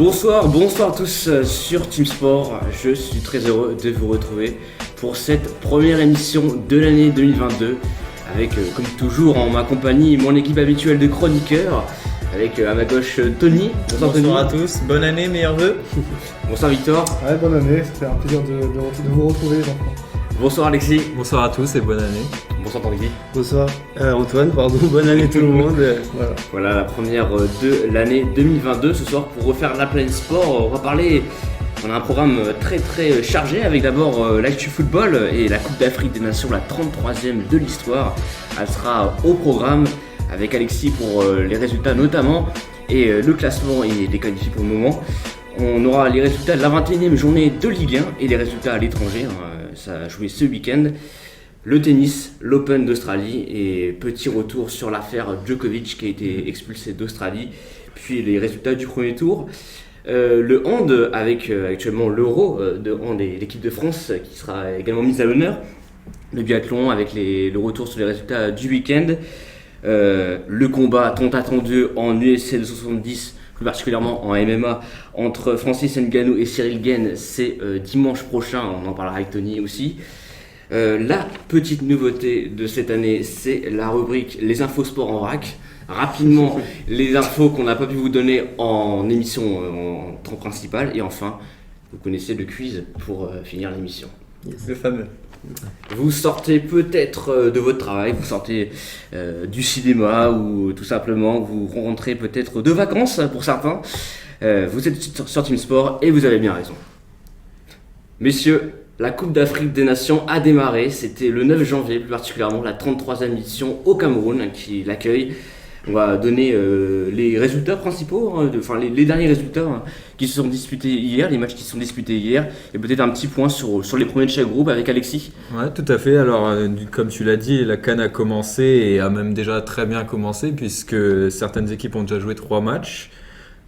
Bonsoir à tous sur Team Sport. Je suis très heureux de vous retrouver pour cette première émission de l'année 2022 avec, comme toujours, en ma compagnie, mon équipe habituelle de chroniqueurs avec à ma gauche Tony. Bonsoir Tony. À tous, bonne année, meilleurs vœux. Bonsoir Victor. Ouais, bonne année, ça fait un plaisir de vous retrouver les enfants. Bonsoir Alexis. Bonsoir à tous et bonne année. Bonsoir Tanguy. Bonsoir Antoine, bonne année tout le monde. Voilà la première de l'année 2022. Ce soir pour refaire la planète sport, on a un programme très chargé avec d'abord l'actu football et la Coupe d'Afrique des Nations, la 33e de l'histoire. Elle sera au programme avec Alexis pour les résultats notamment et le classement et les qualifiés pour le moment. On aura les résultats de la 21e journée de Ligue 1 et les résultats à l'étranger. Ça a joué ce week-end. Le tennis, l'Open d'Australie et petit retour sur l'affaire Djokovic qui a été expulsé d'Australie. Puis les résultats du premier tour. Le hand avec actuellement l'Euro de hand et l'équipe de France qui sera également mise à l'honneur. Le biathlon avec le retour sur les résultats du week-end. Le combat tant attendu en UFC 270, plus particulièrement en MMA, entre Francis Ngannou et Cyril Gane, c'est dimanche prochain, on en parlera avec Tony aussi. La petite nouveauté de cette année, c'est la rubrique Les infos sport en vrac. Rapidement, les infos qu'on n'a pas pu vous donner en émission en temps principal. Et enfin, vous connaissez le quiz pour finir l'émission. Yes. Le fameux. Vous sortez peut-être de votre travail, vous sortez du cinéma ou tout simplement vous rentrez peut-être de vacances pour certains. Vous êtes sur Team Sport et vous avez bien raison. Messieurs, la Coupe d'Afrique des Nations a démarré, c'était le 9 janvier plus particulièrement, la 33e édition au Cameroun qui l'accueille. On va donner les résultats principaux, les derniers résultats qui se sont disputés hier, les matchs qui se sont disputés hier, et peut-être un petit point sur les premiers de chaque groupe avec Alexis. Ouais, tout à fait. Alors, comme tu l'as dit, la CAN a commencé et a même déjà très bien commencé puisque certaines équipes ont déjà joué 3 matchs.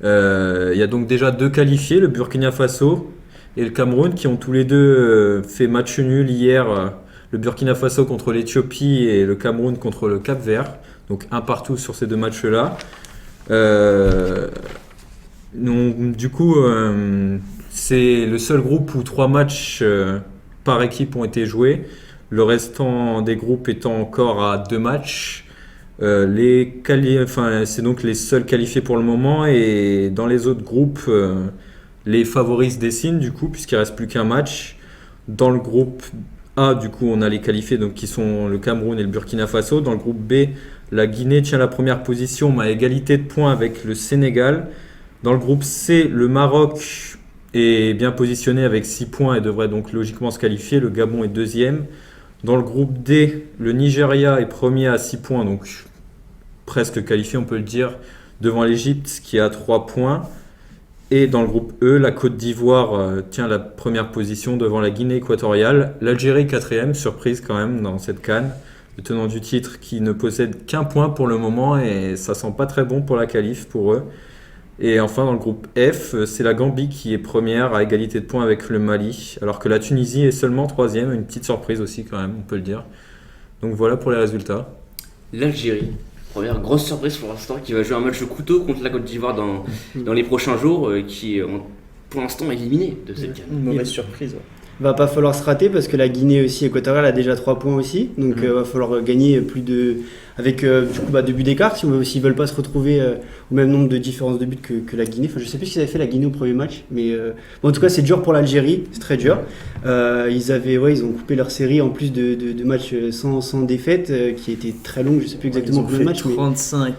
Il y a donc déjà 2 qualifiés, le Burkina Faso et le Cameroun, qui ont tous les deux fait match nul hier. Le Burkina Faso contre l'Éthiopie et le Cameroun contre le Cap-Vert. Donc un partout sur ces 2 matchs-là. Du coup, c'est le seul groupe où 3 matchs par équipe ont été joués. Le restant des groupes étant encore à 2 matchs. C'est donc les seuls qualifiés pour le moment. Et dans les autres groupes, les favoris se dessinent du coup, puisqu'il ne reste plus qu'un match. Dans le groupe A, du coup, on a les qualifiés donc, qui sont le Cameroun et le Burkina Faso. Dans le groupe B, la Guinée tient la première position, mais à égalité de points avec le Sénégal. Dans le groupe C, le Maroc est bien positionné avec 6 points et devrait donc logiquement se qualifier. Le Gabon est deuxième. Dans le groupe D, le Nigeria est premier à 6 points, donc presque qualifié, on peut le dire, devant l'Égypte qui a 3 points. Et dans le groupe E, la Côte d'Ivoire tient la première position devant la Guinée équatoriale. L'Algérie, 4e, surprise quand même dans cette CAN. Le tenant du titre qui ne possède qu'un point pour le moment et ça sent pas très bon pour la qualif pour eux. Et enfin dans le groupe F, c'est la Gambie qui est première à égalité de points avec le Mali, alors que la Tunisie est seulement 3e, une petite surprise aussi quand même, on peut le dire. Donc voilà pour les résultats. L'Algérie, première grosse surprise pour l'instant, qui va jouer un match de couteau contre la Côte d'Ivoire dans les prochains jours, qui est pour l'instant éliminée de cette CAN. Une mauvaise surprise. Ouais. Va pas falloir se rater parce que la Guinée aussi équatoriale a déjà 3 points aussi, donc va falloir gagner plus de avec 2 buts d'écart s'ils veulent pas se retrouver au même nombre de différences de buts que la Guinée. Enfin, je sais plus ce qu'ils avaient fait la Guinée au premier match, mais en tout cas c'est dur pour l'Algérie, c'est très dur. Ils ont coupé leur série en plus de matchs sans défaite qui était très longue, je sais plus exactement combien de matchs.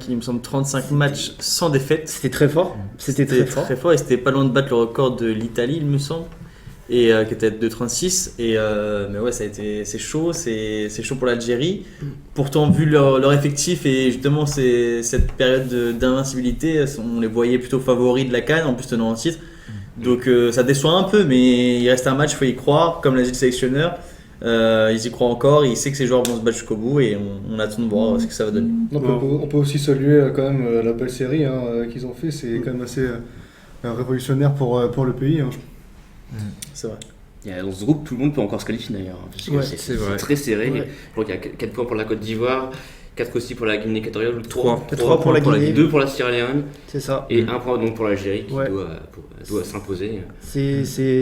Il me semble 35 matchs sans défaite. C'était très fort. C'était très fort et c'était pas loin de battre le record de l'Italie, il me semble. Et qui était de 36 mais ouais c'est chaud pour l'Algérie. Pourtant vu leur effectif et justement cette période d'invincibilité, on les voyait plutôt favoris de la CAN en plus tenant un titre, donc ça déçoit un peu, mais il reste un match, il faut y croire, comme l'a dit le sélectionneur. Ils y croient encore, il sait que ces joueurs vont se battre jusqu'au bout et on attend de voir ce que ça va donner. On peut aussi saluer quand même la belle série qu'ils ont fait, c'est quand même assez révolutionnaire pour le pays. C'est vrai. Dans ce groupe, tout le monde peut encore se qualifier d'ailleurs, parce que c'est très serré. Ouais. Il y a 4 points pour la Côte d'Ivoire, 4 aussi pour la Guinée équatoriale, ou 3 3 pour la Guinée. 2 pour la Sierra Leone, C'est ça. et 1 point donc pour l'Algérie qui Ouais. doit s'imposer.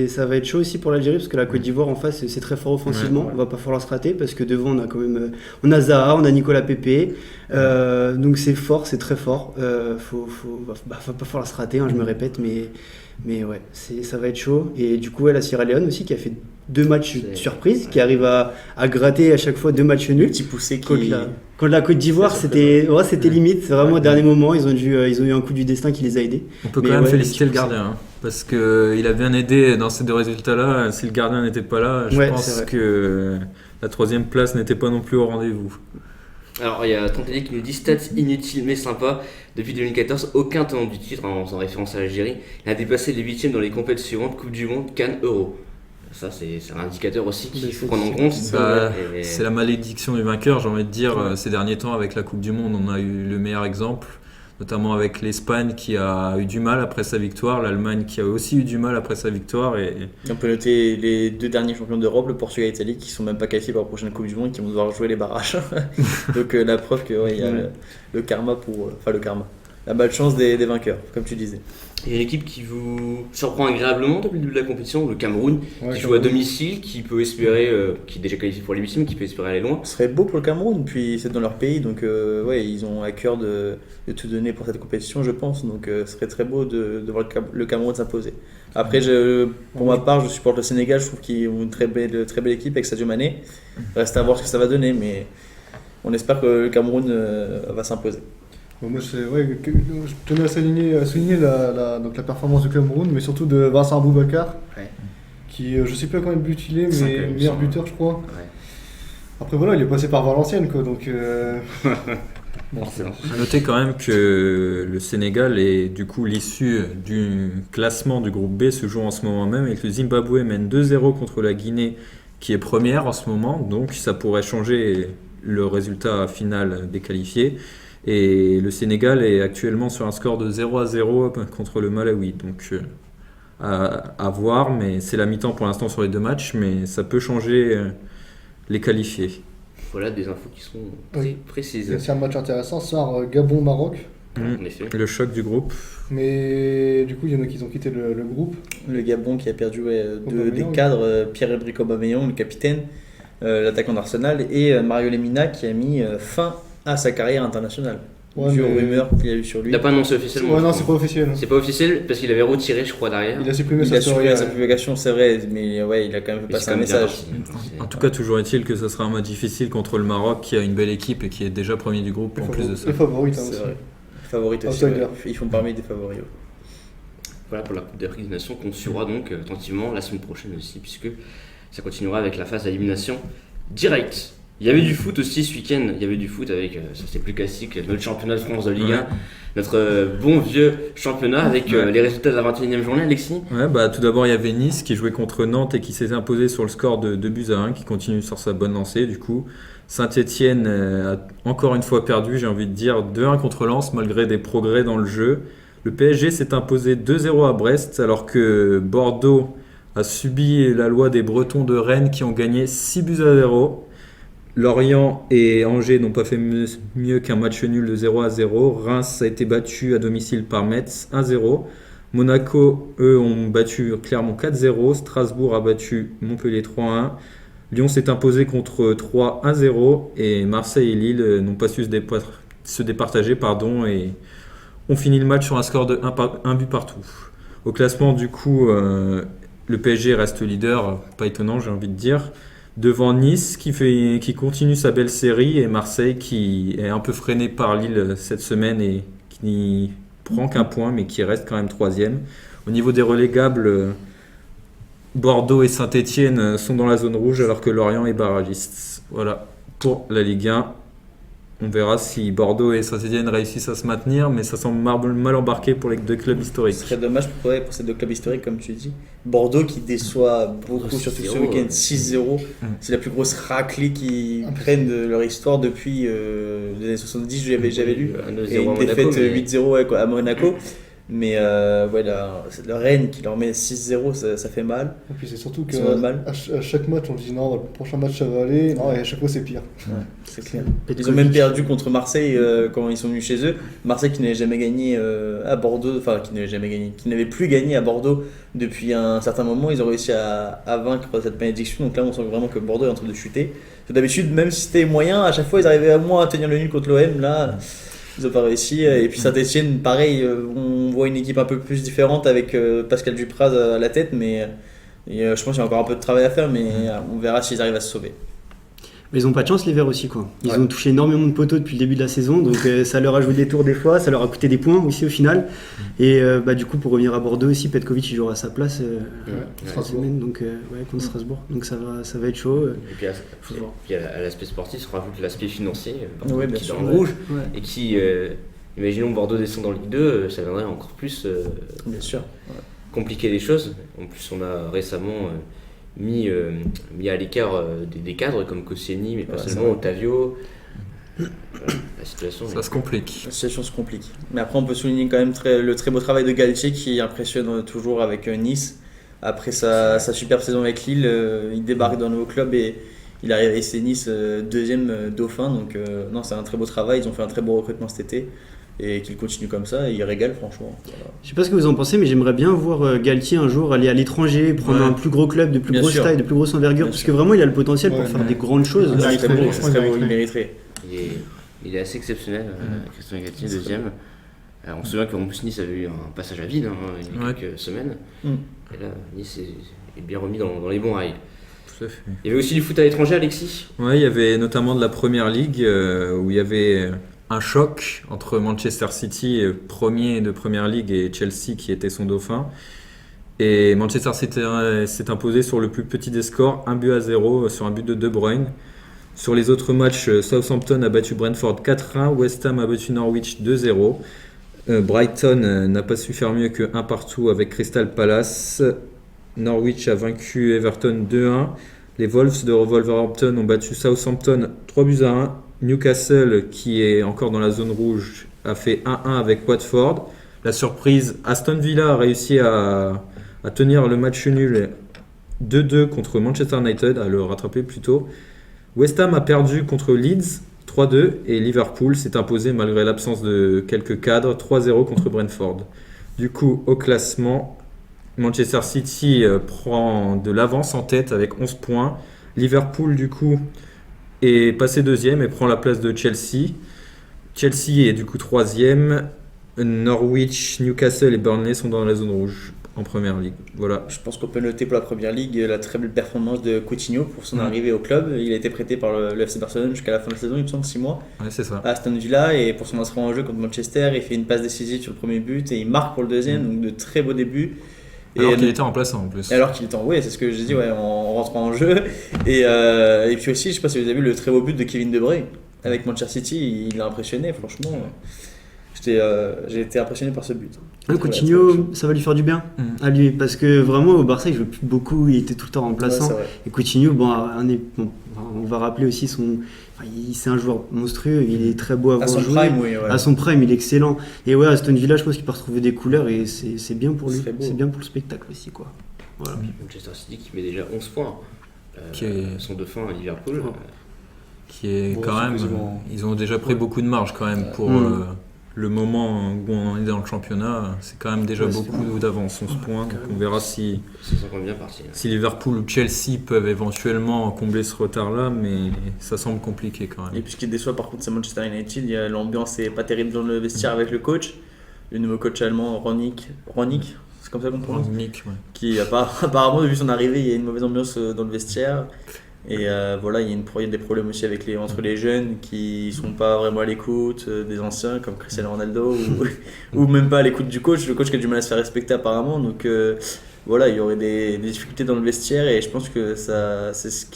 Ça va être chaud aussi pour l'Algérie parce que la Côte d'Ivoire en face c'est très fort offensivement. On va pas falloir se rater parce que devant on a quand même on a Zaha, on a Nicolas Pepe, donc c'est fort, c'est très fort. Va pas falloir se rater, hein, je me répète, mais ouais, ça va être chaud. Et du coup, la Sierra Leone aussi qui a fait 2 matchs surprises, qui arrive à gratter à chaque fois 2 matchs nuls. Petit poussé Contre qui. la Côte d'Ivoire, c'était limite. C'est vraiment au dernier moment, ils ont eu un coup du destin qui les a aidés. On peut Mais quand même ouais, féliciter le c'est- gardien, hein, parce qu'il a bien aidé dans ces 2 résultats-là. Si le gardien n'était pas là, je Ouais, pense c'est vrai. que la 3e place n'était pas non plus au rendez-vous. Alors il y a Tantelli qui nous dit stats inutiles mais sympas. Depuis 2014, aucun tenant du titre, en référence à l'Algérie, n'a dépassé les 8e dans les compétitions suivantes, Coupe du Monde, Cannes, Euro. Ça c'est un indicateur aussi qu'il faut prendre en compte. Bah, Et- c'est la malédiction du vainqueur, j'ai envie de dire. Ces derniers temps, avec la Coupe du Monde, on a eu le meilleur exemple, notamment avec l'Espagne qui a eu du mal après sa victoire, l'Allemagne qui a aussi eu du mal après sa victoire. Et On peut noter les 2 derniers champions d'Europe, le Portugal et l'Italie, qui sont même pas qualifiés pour la prochaine Coupe du Monde, qui vont devoir jouer les barrages. Donc la preuve que il y a le karma le karma. La malchance des vainqueurs, comme tu disais. Il y a une équipe qui vous surprend agréablement depuis le début de la compétition, le Cameroun, Ouais, qui joue à Cameroun. domicile, qui peut espérer, qui est déjà qualifié pour les 8e, qui peut espérer aller loin. Ce serait beau pour le Cameroun, puis c'est dans leur pays, donc ils ont à cœur de tout donner pour cette compétition, je pense. Donc ce serait très beau de voir le Cameroun s'imposer. Après, pour ma part, je supporte le Sénégal, je trouve qu'ils ont une très belle équipe avec Sadio Mané. Reste à voir ce que ça va donner, mais on espère que le Cameroun va s'imposer. Bon, moi, je tenais à souligner donc la performance du Cameroun, mais surtout de Vincent Aboubakar, Ouais. qui, je sais pas combien de buts il est, Cinq, mais il me meilleur semble. buteur, je crois. Ouais. Après, voilà, il est passé par Valenciennes, quoi, donc. Bon, Forcément. à noter quand même que le Sénégal et du coup l'issue du classement du groupe B se joue en ce moment même et que le Zimbabwe mène 2-0 contre la Guinée qui est première en ce moment, donc ça pourrait changer le résultat final des qualifiés. Et le Sénégal est actuellement sur un score de 0-0 contre le Malawi, donc à voir, mais c'est la mi-temps pour l'instant sur les 2 matchs, mais ça peut changer les qualifiés. Voilà des infos qui sont très Oui. précises. c'est un match intéressant, ce soir, Gabon-Maroc. En effet. Le choc du groupe. Mais du coup, il y en a qui ont quitté le groupe. Le Gabon qui a perdu des Aubameyang. cadres, Pierre-Emerick Aubameyang, le capitaine, l'attaquant d'Arsenal, et Mario Lemina qui a mis fin à sa carrière internationale. Ouais, Vu aux mais- rumeurs qu'il y a eu sur Il lui. n'a pas annoncé officiellement. Ouais, je non, crois. c'est pas officiel. C'est pas officiel parce qu'il avait retiré, je crois, derrière. Il a supprimé Il sa a story. supprimé sa ouais. publication, c'est vrai, mais ouais, il a quand même Mais passé c'est un quand même bien message. parti. En tout cas, toujours est-il que ce sera un match difficile contre le Maroc qui a une belle équipe et qui est déjà premier du groupe en plus de ça. Les favoris, hein, C'est aussi. vrai. Favorite aussi. Outsider. Ouais. Ils font parmi des favoris. Ouais. Voilà pour la Coupe d'Afrique des Nations qu'on suivra donc attentivement la semaine prochaine aussi, puisque ça continuera avec la phase d'élimination directe. Il y avait du foot aussi ce week-end, il y avait du foot avec, ça c'est plus classique, notre championnat de France de Ligue 1, notre bon vieux championnat avec les résultats de la 21e journée, Alexis. Ouais, bah, tout d'abord, il y avait Nice qui jouait contre Nantes et qui s'est imposé sur le score de 2-1, qui continue sur sa bonne lancée. Du coup, Saint-Etienne a encore une fois perdu, j'ai envie de dire 2-1 contre Lens, malgré des progrès dans le jeu. Le PSG s'est imposé 2-0 à Brest, alors que Bordeaux a subi la loi des Bretons de Rennes qui ont gagné 6-0. Lorient et Angers n'ont pas fait mieux qu'un match nul de 0-0. Reims a été battu à domicile par Metz 1-0. Monaco, eux, ont battu Clermont 4-0. Strasbourg a battu Montpellier 3-1. Lyon s'est imposé contre 3 1-0. Et Marseille et Lille n'ont pas su se départager et ont fini le match sur un score de 1 but partout. Au classement, du coup, le PSG reste leader, pas étonnant, j'ai envie de dire. Devant Nice qui continue sa belle série et Marseille qui est un peu freiné par Lille cette semaine et qui n'y prend qu'un point mais qui reste quand même 3e. Au niveau des relégables, Bordeaux et Saint-Etienne sont dans la zone rouge alors que Lorient est barragiste. Voilà pour la Ligue 1. On verra si Bordeaux et Saint-Etienne réussissent à se maintenir, mais ça semble mal embarqué pour les 2 clubs historiques. Ce serait dommage pour ces 2 clubs historiques, comme tu dis. Bordeaux qui déçoit beaucoup, surtout ce 6-0, week-end, 6-0. C'est la plus grosse raclée qu'ils prennent de leur histoire depuis les années 70, j'avais lu. Un 2-0 Et à une Monaco, défaite mais- 8-0 à Monaco. Mais ouais, le Rennes qui leur met 6-0, ça fait mal. Et puis c'est surtout Ils ont mal. qu'à chaque match, on dit non, le prochain match ça va aller. Non, et à chaque fois c'est pire. Ouais, c'est clair. Petkovic. Ils ont même perdu contre Marseille quand ils sont venus chez eux. Marseille qui n'avait jamais gagné à Bordeaux, enfin qui n'avait plus gagné à Bordeaux depuis un certain moment. Ils ont réussi à vaincre cette malédiction. Donc là, on sent vraiment que Bordeaux est en train de chuter. Parce que d'habitude, même si c'était moyen, à chaque fois ils arrivaient au moins à tenir le nul contre l'OM. Là, ils n'ont pas réussi. Et puis Saint-Etienne, pareil, on voit une équipe un peu plus différente avec Pascal Dupraz à la tête. Mais je pense qu'il y a encore un peu de travail à faire, mais on verra s'ils arrivent à se sauver. Mais ils ont pas de chance les Verts aussi quoi. Ils Ouais. ont touché énormément de poteaux depuis le début de la saison, donc ça leur a joué des tours des fois, ça leur a coûté des points aussi au final. Et du coup pour revenir à Bordeaux aussi, Petkovic il jouera à sa place cette Strasbourg. semaine, donc ouais, contre Strasbourg. Donc ça va être chaud. Et puis, Faut voir. à l'aspect sportif, se rajoute l'aspect financier, Ouais, bien qui est sûr, dans le ouais. rouge, Ouais. et qui, imaginons Bordeaux descend dans Ligue 2, ça viendrait encore plus Bien sûr. compliquer les choses. En plus, on a récemment mis à l'écart des cadres comme Koscielny, mais pas Ouais, c'est seulement, vrai. Otavio. La situation Ça se complique. La situation se complique. Mais après, on peut souligner quand même le très beau travail de Galtier qui impressionne toujours avec Nice. Après sa superbe saison avec Lille, il débarque dans le nouveau club et il arrive à essayer Nice deuxième dauphin. Donc, non, c'est un très beau travail. Ils ont fait un très beau recrutement cet été et qu'il continue comme ça. Et il régale, franchement. Voilà. Je sais pas ce que vous en pensez, mais j'aimerais bien voir Galtier un jour aller à l'étranger, prendre Ouais. un plus gros club de plus Bien grosse sûr. taille, de plus grosse envergure, Bien parce sûr. que vraiment il a le potentiel pour Ouais, faire ouais. des grandes choses. Il Ça mériterait, serait beau, franchement, ça serait il beau, il mériterait. mériterait. il est assez exceptionnel, Christian Galtier, deuxième. On se souvient qu'en plus Nice avait eu un passage à vide il y a Ouais. quelques semaines. Mm. Et là, Nice est bien remis dans les bons rails. Tout à fait. Il y avait aussi du foot à l'étranger, Alexis. Ouais, il y avait notamment de la Première Ligue où il y avait un choc entre Manchester City, premier de Première Ligue, et Chelsea qui était son dauphin. Et Manchester City s'est imposé sur le plus petit des scores, 1-0 sur un but de De Bruyne. Sur les autres matchs, Southampton a battu Brentford 4-1, West Ham a battu Norwich 2-0. Brighton n'a pas su faire mieux que 1-1 avec Crystal Palace. Norwich a vaincu Everton 2-1. Les Wolves de Wolverhampton ont battu Southampton 3-1. Newcastle, qui est encore dans la zone rouge, a fait 1-1 avec Watford. La surprise, Aston Villa a réussi à tenir le match nul 2-2 contre Manchester United, à le rattraper plutôt. West Ham a perdu contre Leeds 3-2 et Liverpool s'est imposé malgré l'absence de quelques cadres 3-0 contre Brentford. Du coup, au classement, Manchester City prend de l'avance en tête avec 11 points. Liverpool, du coup, est passé deuxième et prend la place de Chelsea. Chelsea est du coup troisième. Norwich, Newcastle et Burnley sont dans la zone rouge en première ligue. Voilà. Je pense qu'on peut noter pour la première ligue la très belle performance de Coutinho pour son Ouais. arrivée au club. Il a été prêté par le FC Barcelone jusqu'à la fin de la saison, il me semble 6 mois, Ouais, c'est ça. à Aston Villa, et pour son entrée en jeu contre Manchester, il fait une passe décisive sur le premier but et il marque pour le deuxième, donc de très beaux débuts. Alors qu'il était remplaçant en plus. Alors qu'il est en, ouais, c'est ce que j'ai dit, ouais, en rentrant en jeu. Et puis aussi, je sais pas si vous avez vu le très beau but de Kevin De Bruyne avec Manchester City, il a impressionné, franchement. J'ai été impressionné par ce but. Coutinho, ça va lui faire du bien à lui, parce que vraiment au Barça il joue plus beaucoup, il était tout le temps remplaçant. Ouais, c'est vrai. Et Coutinho, on va rappeler aussi c'est un joueur monstrueux, il est très beau à À voir son jouer. prime, oui. Ouais. À son prime, il est excellent. Et ouais, Aston Villa, je pense qu'il peut retrouver des couleurs et c'est bien pour lui. Ce serait beau. C'est bien pour le spectacle aussi, quoi. Voilà. Manchester City qui met déjà 11 points. Qui est- Son dauphin à Liverpool. Ouais. Qui est Bon, quand c'est même. quasiment- Ils ont déjà pris beaucoup de marge quand même pour le moment où on est dans le championnat. C'est quand même déjà Ouais, c'est beaucoup d'avance, 11 points. Donc on verra si Ça sent quand même bien parti. Si Liverpool ou Chelsea peuvent éventuellement combler ce retard-là, mais ça semble compliqué quand Et même. puis ce qui déçoit par contre, c'est Manchester United. L'ambiance est pas terrible dans le vestiaire avec le coach. Le nouveau coach allemand, Ronick, c'est comme ça qu'on prononce. Nick, ouais. Qui apparemment, depuis son arrivée, il y a une mauvaise ambiance dans le vestiaire. Et voilà, il y a des problèmes aussi entre les jeunes qui sont pas vraiment à l'écoute des anciens comme Cristiano Ronaldo ou même pas à l'écoute du coach. Le coach qui a du mal à se faire respecter apparemment. Donc voilà, il y aurait des difficultés dans le vestiaire et je pense que c'est ce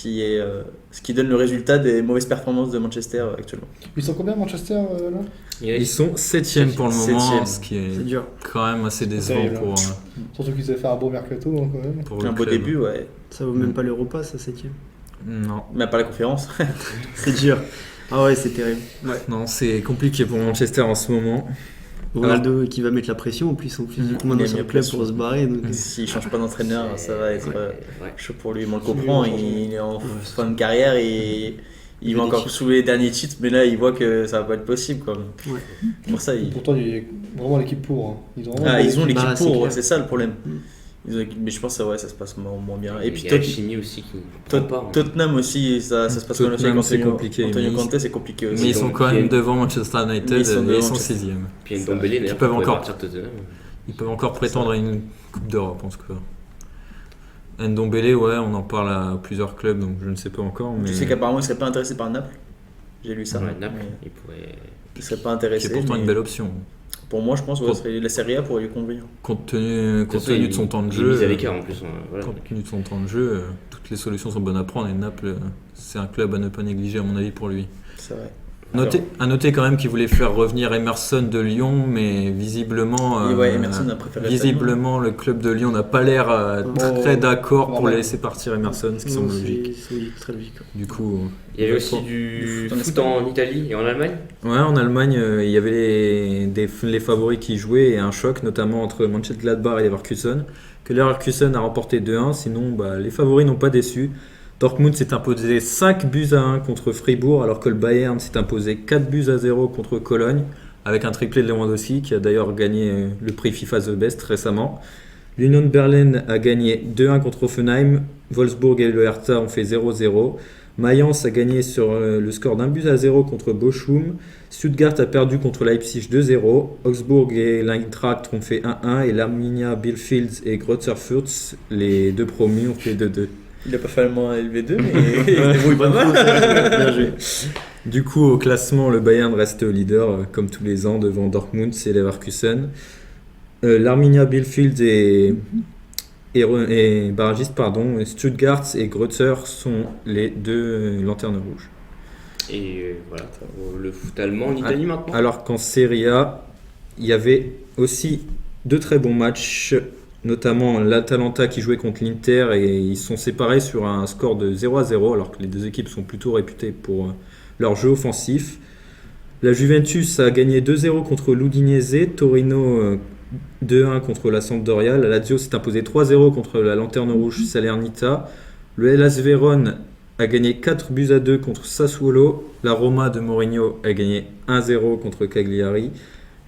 qui donne le résultat des mauvaises performances de Manchester actuellement. Ils sont combien Manchester là? Ils sont 7e pour le moment, Septième. ce qui C'est est dur. quand même assez décevant terrible, pour, Surtout qu'ils avaient fait un beau mercato hein, quand même. pour le Un beau club. début, ouais. Ça vaut même pas l'Europa, ça, 7ème. Non. Mais pas la conférence. C'est dur. Ah ouais, c'est terrible. Ouais. Non, c'est compliqué pour Manchester en ce moment. Ronaldo qui va mettre la pression en plus Il maintenant a sur mis le la club pression. pour se barrer. Donc, S'il change pas d'entraîneur, ça va être Ouais. chaud pour lui. On le comprend, il est en fin de carrière et il va veut des encore titres. soulever les derniers titres, mais là il voit que ça va pas être possible. Quoi. Ouais. Pour ça, Pourtant, il y a vraiment l'équipe pour. Hein. Ils ont vraiment ils ont l'équipe Bah, c'est pour, clair. c'est ça le problème. Mais je pense que ça se passe moins bien. Et Et puis puis Chimie aussi qui prend pas. hein. Tottenham aussi, ça se passe pas bien Tottenham, avec c'est Antonio. compliqué, Antonio mais Conte, c'est compliqué aussi. Mais ils sont quand même devant Manchester Mais United ils sont et devant ils sont Manchester. 6e. Puis Ndombele d'ailleurs, peuvent qui pourrait encore- partir de Tottenham. Ils peuvent encore prétendre à une Coupe d'Europe en tout cas. Ndombele, ouais, on en parle à plusieurs clubs, donc je ne sais pas encore. Mais Tu sais qu'apparemment il serait pas intéressé par Naples. J'ai lu ça. Ouais, Naples, Mais il pourrait. il serait pas intéressé. c'est pourtant mais une belle option. Pour moi, je pense que la Serie A pourrait lui convenir. Compte tenu de son temps de Il est mis à jeu, l'écart en plus. Voilà. compte tenu de son temps de jeu, toutes les solutions sont bonnes à prendre et Naples, c'est un club à ne pas négliger à mon avis pour lui. C'est vrai. À noter quand même qu'il voulait faire revenir Emerson de Lyon, mais visiblement, Emerson a préféré visiblement le club de Lyon n'a pas l'air très d'accord pour normal. laisser partir Emerson, ce qui semble logique. C'est très logique. Du coup, Il y avait aussi du foot en Italie et en Allemagne. ouais, en Allemagne, il y avait les favoris qui jouaient et un choc, notamment entre Mönchengladbach et Leverkusen, que Leverkusen a remporté 2-1, sinon les favoris n'ont pas déçu. Dortmund s'est imposé 5-1 contre Fribourg, alors que le Bayern s'est imposé 4-0 contre Cologne, avec un triplé de Lewandowski, qui a d'ailleurs gagné le prix FIFA The Best récemment. L'Union de Berlin a gagné 2-1 contre Offenheim, Wolfsburg et le Hertha ont fait 0-0. Mayence a gagné sur le score d'1-0 contre Bochum. Stuttgart a perdu contre Leipzig 2-0. Augsbourg et l'Eintracht ont fait 1-1. Et l'Arminia Bielefeld et Greuther Fürth, les deux promus, ont fait 2-2. Il a pas fait allemand à LV2, mais il se débrouille pas mal. Bien joué. Du coup, au classement, le Bayern reste leader, comme tous les ans, devant Dortmund et Leverkusen. L'Arminia Bielefeld et barragiste, pardon, Stuttgart et Greuther sont les deux lanternes rouges. Et voilà, le foot allemand en Italie maintenant. Alors qu'en Serie A, il y avait aussi deux très bons matchs, notamment l'Atalanta qui jouait contre l'Inter et ils sont séparés sur un score de 0-0 alors que les deux équipes sont plutôt réputées pour leur jeu offensif. La Juventus a gagné 2-0 contre l'Udinese, Torino 2-1 contre la Sampdoria, la Lazio s'est imposée 3-0 contre la Lanterne Rouge Salernitana, le Hellas Vérone a gagné 4-2 contre Sassuolo, la Roma de Mourinho a gagné 1-0 contre Cagliari,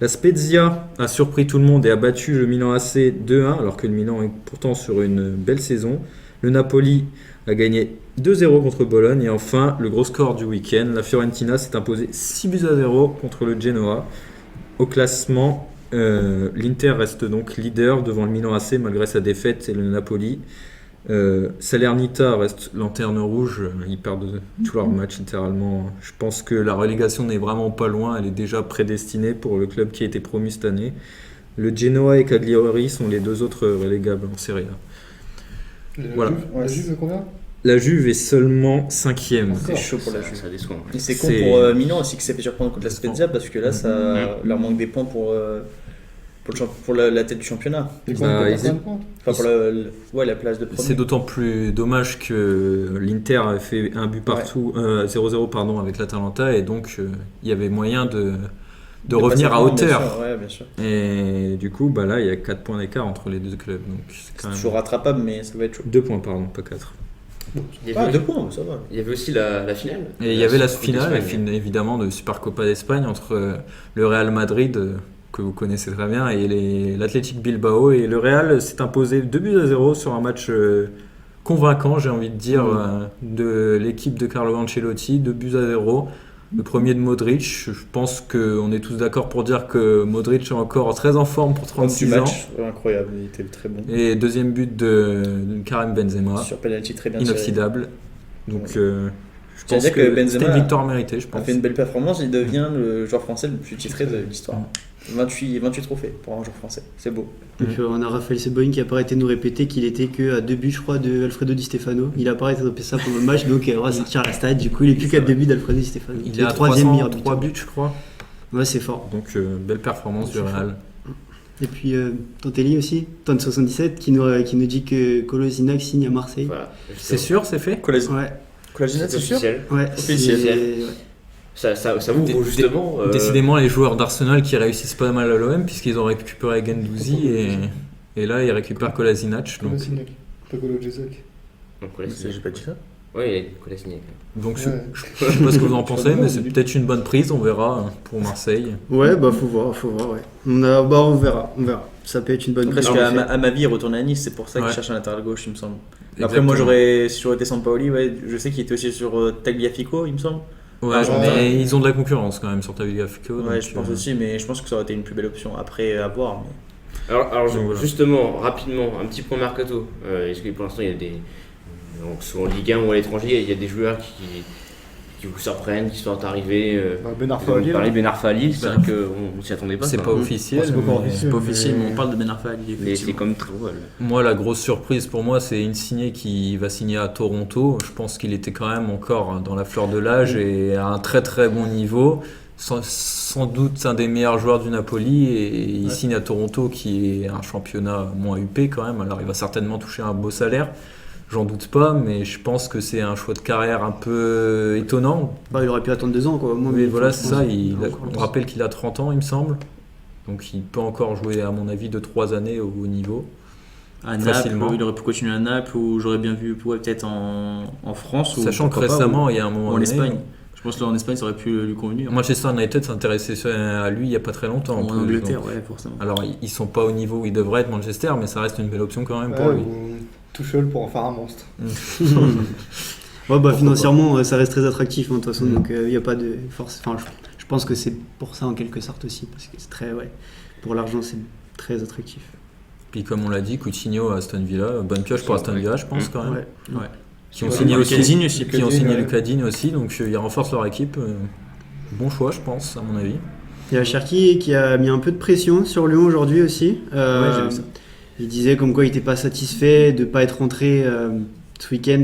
la Spezia a surpris tout le monde et a battu le Milan AC 2-1 alors que le Milan est pourtant sur une belle saison, le Napoli a gagné 2-0 contre Bologne et enfin le gros score du week-end, la Fiorentina s'est imposée 6-0 contre le Genoa. Au classement, l'Inter reste donc leader devant le Milan AC malgré sa défaite et le Napoli. Salernitana reste lanterne rouge, ils perdent tous leurs matchs littéralement. Je pense que la relégation n'est vraiment pas loin, elle est déjà prédestinée pour le club qui a été promu cette année. Le Genoa et Cagliari sont les deux autres relégables en Serie A. Voilà. La Juve, combien? La Juve est seulement 5e. C'est chaud pour la Juve. Ça déçoit. hein. Et c'est con C'est- pour Milan aussi qui s'est fait surprendre contre la Spezia parce que là, ça leur manque des points pour la tête du championnat. Et Bah, combien ils- de points? Enfin, pour la place de premier. C'est d'autant plus dommage que l'Inter a fait un but partout, 0-0 pardon, avec l'Atalanta et donc il y avait moyen de revenir à hauteur. Bien sûr. Et du coup, là, il y a 4 points d'écart entre les deux clubs. Donc c'est quand C'est même toujours rattrapable, mais ça va être chaud. 2 points, pardon, pas 4. Il y Ah, avait, 2 points, ça va. il y avait aussi la finale. Et il y avait la Coupe finale, d'Espagne. évidemment, de Supercopa d'Espagne entre le Real Madrid, que vous connaissez très bien, et l'Athletic Bilbao. Et le Real s'est imposé 2-0 sur un match convaincant, j'ai envie de dire, de l'équipe de Carlo Ancelotti, 2-0. Le premier de Modric. Je pense qu'on est tous d'accord pour dire que Modric est encore très en forme pour Homme du 36 ans. match, incroyable, il était très bon. Et deuxième but de Karim Benzema, Sur penalty très bien tiré. inoxydable. Donc je tiens à pense dire que que Benzema c'était une victoire méritée, je Il a pense. fait une belle performance, il devient le joueur français le plus titré de l'histoire. 28 trophées pour un joueur français, c'est beau. Et puis, on a Raphaël Seboin qui a pas arrêté de nous répéter qu'il était que à 2 buts, je crois, de Alfredo Di Stefano. Il a pas arrêté de répéter ça pendant le match, donc on va sortir à la stade. Du coup, il est plus qu'à 2 buts d'Alfredo Di Stefano. Il Le est à troisième meilleur 303 buteur. buts, je crois. Ouais, c'est fort. Donc belle performance du Real. Et puis Tantelli aussi, Ton77, qui nous dit que Kolasinac signe à Marseille. Voilà. C'est sûr, c'est fait Ouais, Collaginat, C'est c'est sûr officiel. ouais, Officiel. c'est- ouais. ça ouvre justement. Décidément, les joueurs d'Arsenal qui réussissent pas mal à l'OM, puisqu'ils ont récupéré Guendouzi et là ils récupèrent Kolasinac. Donc, Kolasinac, pas Kolo Jezek. Donc, Kolasinac. J'ai pas dit ça. Oui, Kolasinac. donc Ouais. je sais pas ce que vous en pensez, mais c'est peut-être une bonne prise, on verra pour Marseille. Ouais, bah faut voir, ouais. On verra. Ça peut être une bonne Parce prise. qu'à ma vie, il retourne à Nice, c'est pour ça qu'il Ouais. cherche un latéral gauche, il me semble. Après, Exactement. moi, si j'aurais été Sampaoli, ouais, je sais qu'il était aussi sur Tagliafico, il me semble. Ouais, Argentin. mais ils ont de la concurrence quand même sur Tagliafico. Ouais, donc, je pense aussi, mais je pense que ça aurait été une plus belle option. Après, à voir. Mais... Alors Donc, voilà. justement, rapidement, un petit point mercato. Est-ce que pour l'instant il y a des. Donc, soit en Ligue 1 ou à l'étranger, il y a des joueurs qui vous surprennent, qui sont arrivés. Ben Arfa Vous à Lille. parlez Ben Arfa à Lille, c'est vrai qu'on s'y attendait pas. C'est ça. pas officiel. C'est pas encore mais- officiel. C'est pas officiel, mais mais- on parle de Ben Arfa à Lille, Mais c'est effectivement. comme très drôle. Moi, la grosse surprise pour moi, c'est Insigne qui va signer à Toronto. Je pense qu'il était quand même encore dans la fleur de l'âge et à un très très bon niveau. Sans doute un des meilleurs joueurs du Napoli et il signe à Toronto qui est un championnat moins huppé quand même. Alors il va certainement toucher un beau salaire, j'en doute pas, mais je pense que c'est un choix de carrière un peu étonnant. Bah, il aurait pu attendre 2 ans, quoi. Moi, Mais voilà, je c'est pense ça. que- On rappelle qu'il a 30 ans, il me semble. Donc il peut encore jouer, à mon avis, 2-3 années au haut niveau. À Naples, Facilement. il aurait pu continuer à Naples, ou j'aurais bien vu peut-être en France. Ou Sachant que pourquoi pas, récemment, il y a un moment ou en donné, Espagne. Je pense que là, en Espagne, ça aurait pu lui convenir. Manchester United s'intéressait à lui il n'y a pas très longtemps. En plus, Angleterre, donc. ouais, forcément. Alors ils sont pas au niveau où ils devraient être Manchester, mais ça reste une belle option quand même pour Ouais, lui. ou Tuchel pour en faire un monstre. Ouais, bah financièrement, ça reste très attractif, hein, de toute façon, Mm. donc il n'y a pas de force. Enfin, je pense que c'est pour ça en quelque sorte aussi, parce que c'est très, ouais, pour l'argent, c'est très attractif. Puis comme on l'a dit, Coutinho à Aston Villa, bonne pioche pour Aston Villa, je pense quand même. Ouais. Qui ont Ouais, signé Lucas aussi, Digne aussi. qui ont signé ouais. Lucas Digne aussi, donc ils renforcent leur équipe. Bon choix, je pense, à mon avis. Il y a Cherki qui a mis un peu de pression sur Lyon aujourd'hui aussi. Ouais, j'ai vu ça. Il disait comme quoi il n'était pas satisfait de ne pas être rentré ce week-end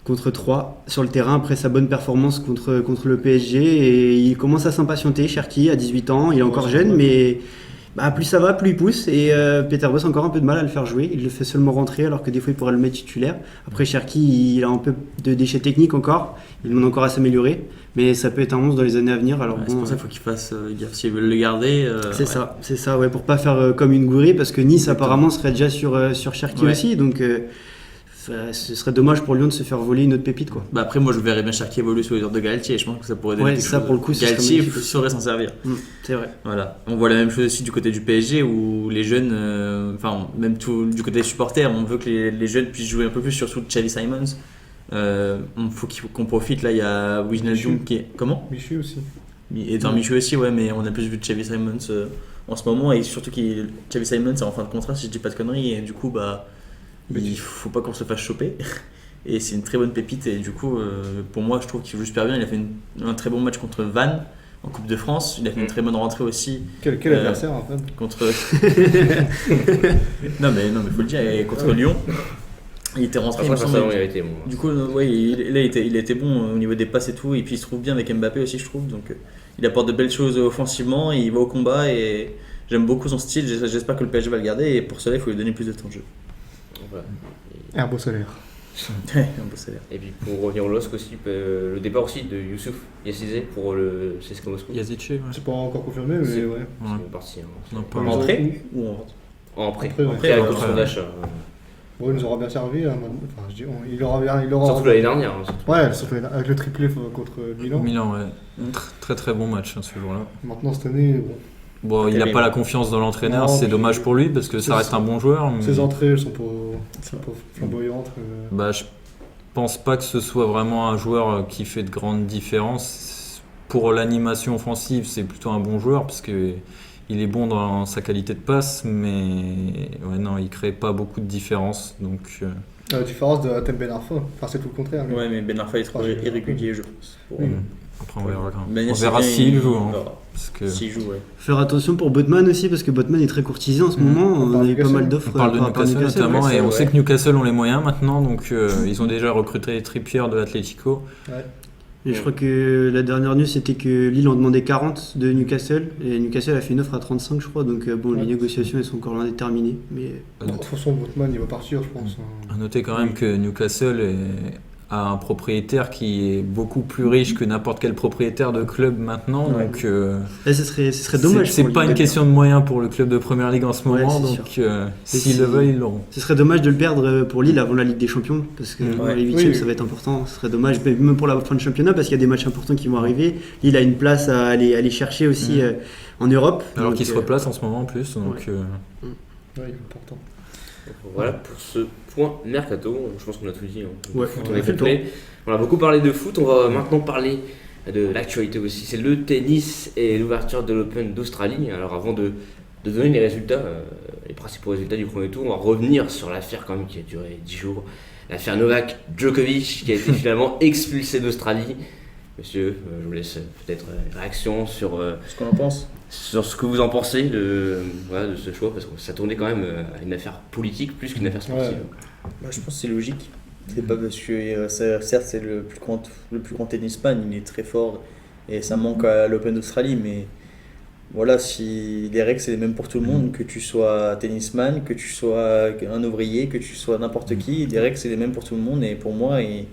contre 3 sur le terrain après sa bonne performance contre le PSG. Et il commence à s'impatienter, Cherki, à 18 ans. Il est encore Ouais, jeune, ouais. mais plus ça va, plus il pousse. Et Peter Bosz a encore un peu de mal à le faire jouer. Il le fait seulement rentrer alors que des fois il pourrait le mettre titulaire. Après, Cherki, il a un peu de déchets techniques encore. Il demande encore à s'améliorer. Mais ça peut être un monstre dans les années à venir. Alors Ouais, bon, c'est pour ça qu'il faut qu'il fasse gaffe. S'ils veulent le garder. c'est ça, ouais, pour pas faire comme une Gouiri, parce que Nice Exactement. apparemment serait déjà sur Cherki Ouais. aussi, donc ce serait dommage pour Lyon de se faire voler une autre pépite, quoi. Bah après, moi, je verrais bien Cherki évoluer sous les ordres de Galtier. Je pense que ça pourrait donner Ouais, quelque ça, chose. pour le coup, ce serait Galtier magnifique. saurait s'en servir. C'est vrai. Voilà. On voit la même chose aussi du côté du PSG où les jeunes, enfin même tout du côté des supporters, on veut que les jeunes puissent jouer un peu plus, surtout Xavi Simons. On faut qu'on profite. Là, il y a Wijnaldum Michu. qui est comment Michu aussi. et dans Michu aussi, ouais, mais on a plus vu de Xavi Simons en ce moment et surtout Xavi Simons est en fin de contrat si je dis pas de conneries et du coup il faut pas qu'on se fasse choper. Et c'est une très bonne pépite et du coup pour moi je trouve qu'il joue super bien. Il a fait un très bon match contre Vannes en Coupe de France. Il a fait une très bonne rentrée aussi Quel adversaire en fait. contre non mais faut le dire, et contre Lyon il était rentré il me Franchement, semble. ça, il a été bon. Du coup ouais, il était bon au niveau des passes et tout, et puis il se trouve bien avec Mbappé aussi, je trouve, donc il apporte de belles choses offensivement, il va au combat et j'aime beaucoup son style. J'espère que le PSG va le garder et pour cela il faut lui donner plus de temps de jeu. Voilà. Et un beau salaire. Un beau salaire. Et puis pour revenir au LOSC aussi, le départ aussi de Youssouf Yassizé pour le CSKA Moscou. Yazice, ouais. C'est pas encore confirmé, mais C'est- ouais. C'est une partie. Non, pas Ils En ont- entrée ou en vente? En prêt. Après, ouais. Après, avec Ouais, option ouais. d'achat. Bon, il nous aura bien servi. Hein, maintenant. Enfin, je dis, il aura bien. Surtout l'année dernière. Hein, surtout. Ouais, surtout avec le triplé contre Milan. Milan, ouais. Très très bon match ce jour-là. Maintenant, cette année, bon, Bon, il n'a pas la confiance dans l'entraîneur, Non, c'est mais- dommage pour lui parce que ça C'est- reste un bon joueur. mais- ses entrées, elles sont pas flamboyantes. Bah, je pense pas que ce soit vraiment un joueur qui fait de grandes différences. Pour l'animation offensive, c'est plutôt un bon joueur parce que il est bon dans sa qualité de passe, mais ouais, non, il crée pas beaucoup de différence. Donc, À la différence de Atem Ben Arfa. Enfin, c'est tout le contraire. lui. Ouais, mais Ben Arfa est trop Ouais, irrégulier, je pense. Pour- Oui. après, on verra. Ben On Yassine, verra s'il joue. on hein, verra. parce que S'il joue, ouais. Faire attention pour Botman aussi, parce que Botman est très courtisé en ce moment. On On parle a de eu pas Newcastle. mal d'offres on parle de par rapport à Newcastle notamment, et on ouais. sait que Newcastle ont les moyens maintenant, donc ils ont déjà recruté les Trippier de l'Atlético. Et je crois que la dernière news c'était que Lille en demandait 40 de Newcastle, et Newcastle a fait une offre à 35, je crois, donc bon, les Ouais. négociations elles sont encore loin d'être terminées. Mais De toute façon, Botman, il va partir, je pense. À noter quand même que Newcastle à un propriétaire qui est beaucoup plus riche que n'importe quel propriétaire de club maintenant. Ouais. Donc, Là, ce serait dommage. c'est pour pas lui une de- question de moyens pour le club de première ligue en ce Ouais, moment. c'est Donc, si- s'ils le veulent, ils l'auront. Ce serait dommage de le perdre pour Lille avant la Ligue des Champions, parce que Ouais. les huitièmes, Oui. ça va être important. Ce serait dommage, même pour la fin de championnat, parce qu'il y a des matchs importants qui vont arriver. Lille a une place à aller chercher aussi en Europe. Alors Donc, qu'ils se replacent en ce moment en plus. Donc, Ouais, important. Voilà pour ce point mercato. Je pense qu'on a tout dit. Hein. Ouais, Foot, on on a a fait le complet. On a beaucoup parlé de foot. On va maintenant parler de l'actualité aussi. C'est le tennis et l'ouverture de l'Open d'Australie. Alors avant de donner les résultats, les principaux résultats du premier tour, on va revenir sur l'affaire quand même qui a duré 10 jours. L'affaire Novak Djokovic qui a été finalement expulsé d'Australie. Monsieur, je vous laisse peut-être réaction sur Ce qu'on en pense. ce que vous en pensez de ce choix, parce que ça tournait quand même à une affaire politique plus qu'une affaire sportive. Bah, je pense que c'est logique. C'est pas parce que, certes, c'est le plus grand tennisman, il est très fort et ça manque à l'Open d'Australie, mais voilà, si les règles c'est les mêmes pour tout le monde, que tu sois tennisman, que tu sois un ouvrier, que tu sois n'importe qui, les règles c'est les mêmes pour tout le monde et pour moi, et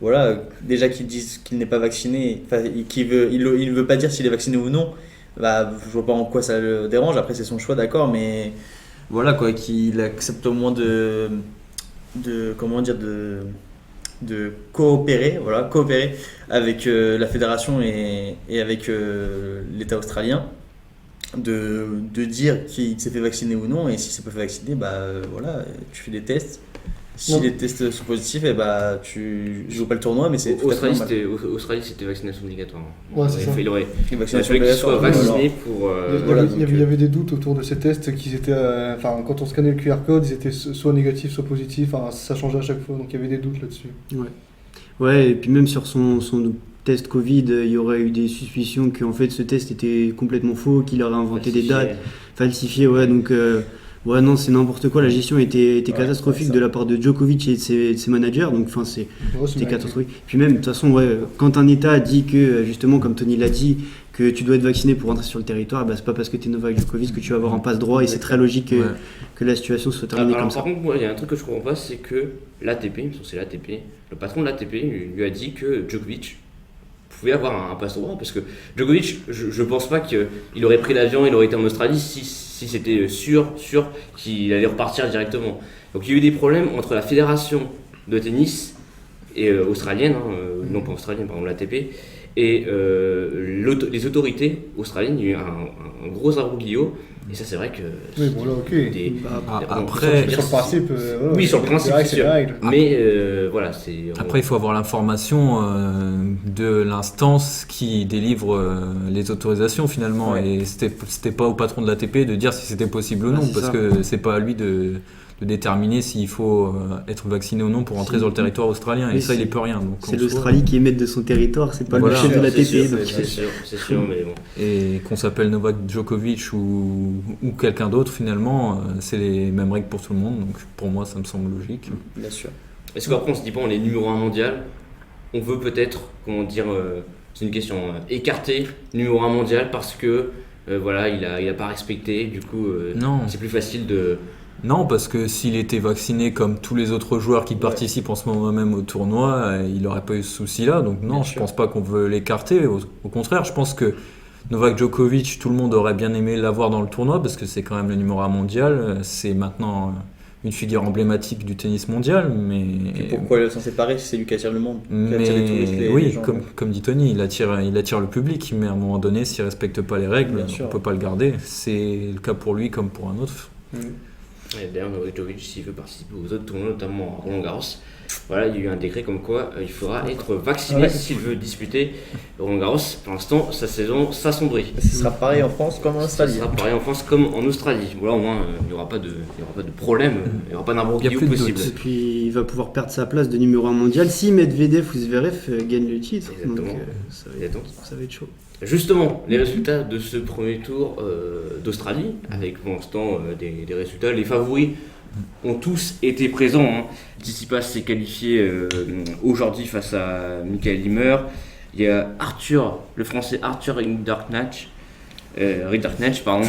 voilà, déjà qu'ils disent qu'il n'est pas vacciné, enfin, il veut pas dire s'il est vacciné ou non, bah, je vois pas en quoi ça le dérange, après c'est son choix, d'accord, mais voilà quoi, qu'il accepte au moins de comment dire, de coopérer avec la fédération et avec l'État australien, de dire qu'il s'est fait vacciner ou non, et si c'est pas fait vacciner, bah voilà, tu fais des tests. Si Non. les tests sont positifs, et bah tu joues pas le tournoi, mais c'est tout à fait Australie, normal. Australie, c'était vaccination obligatoire. Ouais, c'est ça. Il aurait Les il vaccinations fallait qu'il soit obligatoires, vacciné pour. voilà, Il y avait des doutes autour de ces tests qu'ils étaient. Enfin, quand on scannait le QR code, ils étaient soit négatifs, soit positifs. Enfin, ça changeait à chaque fois, donc il y avait des doutes là-dessus. Ouais, et puis même sur son test Covid, il y aurait eu des suspicions qu'en fait ce test était complètement faux, qu'il aurait inventé des dates falsifiées. Ouais, donc ouais, non, c'est n'importe quoi. La gestion était catastrophique de la part de Djokovic et de ses managers. Donc, enfin, Ouais, c'est c'était bien. catastrophique. Puis même, de toute façon, ouais, quand un État dit que, justement, comme Tony l'a dit, que tu dois être vacciné pour entrer sur le territoire, bah, c'est pas parce que tu es Novak Djokovic que tu vas avoir un passe droit, et c'est très logique Ouais. que la situation soit terminée Alors, comme ça. par contre, moi, il y a un truc que je comprends pas, c'est que l'ATP, il me semble que c'est l'ATP, le patron de l'ATP lui a dit que Djokovic pouvait avoir un passe droit, parce que Djokovic, je pense pas qu'il aurait pris l'avion, il aurait été en Australie si c'était sûr qu'il allait repartir directement. Donc il y a eu des problèmes entre la fédération de tennis et australienne, non pas australienne, pardon, l'ATP, et les autorités australiennes. Il y a eu un gros imbroglio, et ça c'est vrai que Oui, bon, là, ok. Après, Sur le principe. voilà, oui, sur le principe, c'est c'est sûr. la règle. Mais voilà, c'est. Après, il faut avoir l'information de l'instance qui délivre les autorisations finalement. Ouais. Et c'était pas au patron de l'ATP de dire si c'était possible ou Ah, non, c'est parce ça. que c'est pas à lui de déterminer s'il faut être vacciné ou non pour entrer Si. sur le territoire australien. Oui, Et ça, il c'est- y peut rien. Donc, C'est en l'Australie qui est maître de son territoire, c'est pas Voilà. le chef de la C'est sûr, TP. c'est sûr, mais bon. Et qu'on s'appelle Novak Djokovic ou quelqu'un d'autre, finalement, c'est les mêmes règles pour tout le monde. Donc pour moi, ça me semble logique. Bien sûr. Est-ce qu'après on se dit pas on est numéro 1 mondial, on veut peut-être, comment dire, c'est une question, écarter numéro 1 mondial parce que voilà, il a pas respecté, du coup Non. c'est plus facile de. Non, parce que s'il était vacciné comme tous les autres joueurs qui participent en ce moment même au tournoi, il n'aurait pas eu ce souci-là. Donc non, Bien je sûr. pense pas qu'on veut l'écarter. Au contraire, je pense que Novak Djokovic, tout le monde aurait bien aimé l'avoir dans le tournoi parce que c'est quand même le numéro 1 mondial. C'est maintenant une figure emblématique du tennis mondial. Mais, Et pourquoi s'en séparer si c'est lui qui attire le monde, qui attire les touristes, les oui, gens. comme dit Tony, il attire le public. Mais à un moment donné, s'il ne respecte pas les règles, Bien on sûr. ne peut pas le garder. C'est le cas pour lui comme pour un autre. Et d'ailleurs, Novak Djokovic, s'il veut participer aux autres tournois, notamment à Roland Garros, voilà, il y a eu un décret comme quoi il faudra être vacciné Ouais. s'il veut disputer Roland Garros. Pour l'instant, sa saison s'assombrit. Ce sera pareil en France comme en Ça Australie. sera pareil en France comme en Australie. Voilà, au moins, il n'y aura pas de problème, il n'y aura pas Il y a d'imbroglio plus de possible. doute. Et puis il va pouvoir perdre sa place de numéro 1 mondial si Medvedev ou Zverev gagnent le titre. Donc Exactement. ça va être chaud. Justement, les résultats de ce premier tour d'Australie, avec pour l'instant des résultats, les favoris ont tous été présents. Hein. Tsitsipas s'est qualifié aujourd'hui face à Michael Ymer. Il y a Arthur, le français Arthur Hinderknach, Rinderknecht, pardon,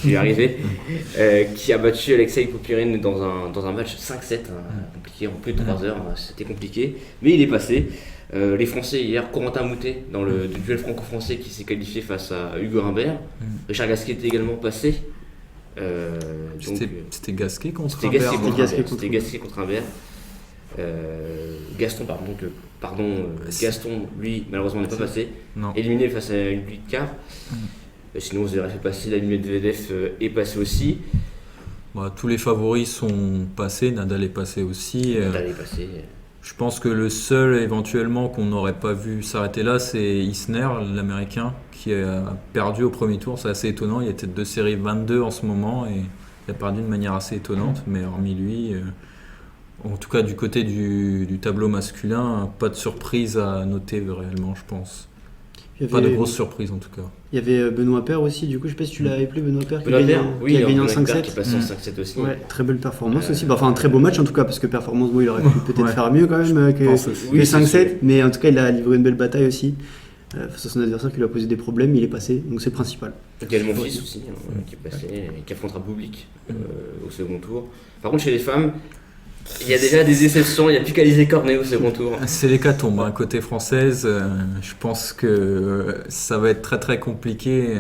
j'y ai arrivé, qui a battu Alexei Popyrin dans un match 5-7, compliqué en plus de 3 heures, c'était compliqué, mais il est passé. Les Français hier, Corentin Moutet dans le duel franco-français qui s'est qualifié face à Hugo Humbert. Richard Gasquet était également passé. C'était Gasquet contre C'était Humbert. Gasquet contre Humbert. Gaston, Gaston, lui, malheureusement n'est pas passé. Non. Éliminé face à une pluie de quart. Sinon, Zverev est passé, la Medvedev est passé aussi. Bah, tous les favoris sont passés, Nadal est passé aussi. Nadal est passé. Je pense que le seul éventuellement qu'on n'aurait pas vu s'arrêter là, c'est Isner, l'américain, qui a perdu au premier tour. C'est assez étonnant, il est tête de série 22 en ce moment et il a perdu de manière assez étonnante, mais hormis lui, en tout cas du côté du tableau masculin, pas de surprise à noter réellement, je pense. Pas de grosse surprise en tout cas. Il y avait Benoît Paire aussi, du coup je sais pas si tu l'as appelé Benoît Paire qui a gagné en 5-7. Qui est passé en 5-7 aussi. Ouais, très belle performance aussi. Enfin un très beau match en tout cas, parce que performance, il aurait pu peut-être faire mieux quand même que 5-7, mais en tout cas il a livré une belle bataille aussi. Face à son adversaire qui lui a posé des problèmes, il est passé, donc c'est le principal. Il y a mon fils aussi, qui est passé, et qui affrontera Bublik au second tour. Par contre chez les femmes, il y a déjà des exceptions, il n'y a plus qu'Alizé Cornet au second tour. C'est l'hécatombe, côté française, je pense que ça va être très très compliqué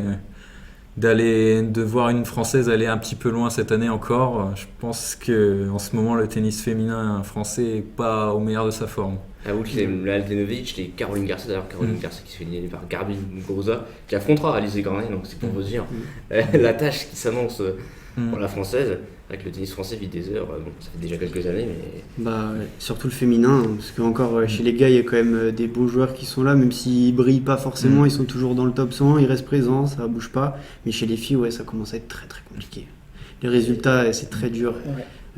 de voir une française aller un petit peu loin cette année encore. Je pense qu'en ce moment le tennis féminin français n'est pas au meilleur de sa forme. Outre la Aldenovic et Caroline Garcia, d'ailleurs Caroline Garcia qui se fait éliminer par Garbi Muguruza, qui affrontera Alizé Cornet, donc c'est pour vous dire la tâche qui s'annonce pour la française. Avec le tennis français vit des heures, ça fait déjà quelques années, mais... Surtout le féminin, parce qu'encore chez les gars, il y a quand même des beaux joueurs qui sont là, même s'ils brillent pas forcément, ils sont toujours dans le top 100, ils restent présents, ça bouge pas. Mais chez les filles, ça commence à être très très compliqué. Les résultats, c'est très dur.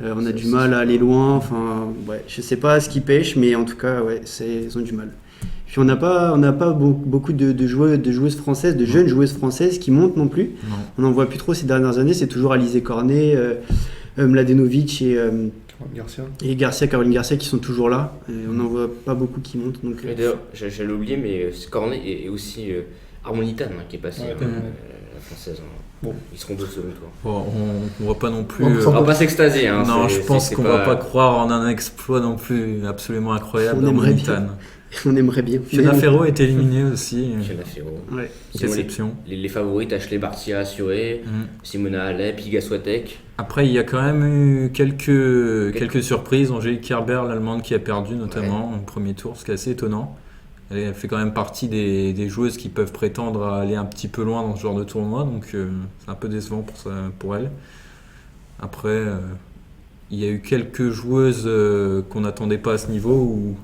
On a du mal à aller loin, je sais pas ce qui pêche, mais en tout cas, ils ont du mal. Puis on n'a pas beaucoup de joueuses françaises, de jeunes joueuses françaises qui montent non plus. Non. On n'en voit plus trop ces dernières années. C'est toujours Alizé Cornet, Mladenovic et Caroline Garcia qui sont toujours là. Et on n'en voit pas beaucoup qui montent. Donc, d'ailleurs, j'allais oublier, mais Cornet et aussi Harmonitan qui est passé, la française. Bon, ils seront deux second tour. Bon, on ne va pas non plus. On va pas s'extasier. Non, je pense qu'on ne va pas croire en un exploit non plus absolument incroyable d'Harmonitan. On aimerait bien. Fiona Ferro est éliminée aussi. Fiona Ferro. Ouais. Déception. Les favorites, Ashley Barty a assuré, Simona Halep, Iga Swiatek. Après, il y a quand même eu quelques surprises. Angélique Kerber, l'allemande, qui a perdu notamment au premier tour, ce qui est assez étonnant. Elle fait quand même partie des joueuses qui peuvent prétendre à aller un petit peu loin dans ce genre de tournoi, donc c'est un peu décevant pour elle. Après, il y a eu quelques joueuses qu'on n'attendait pas à ce niveau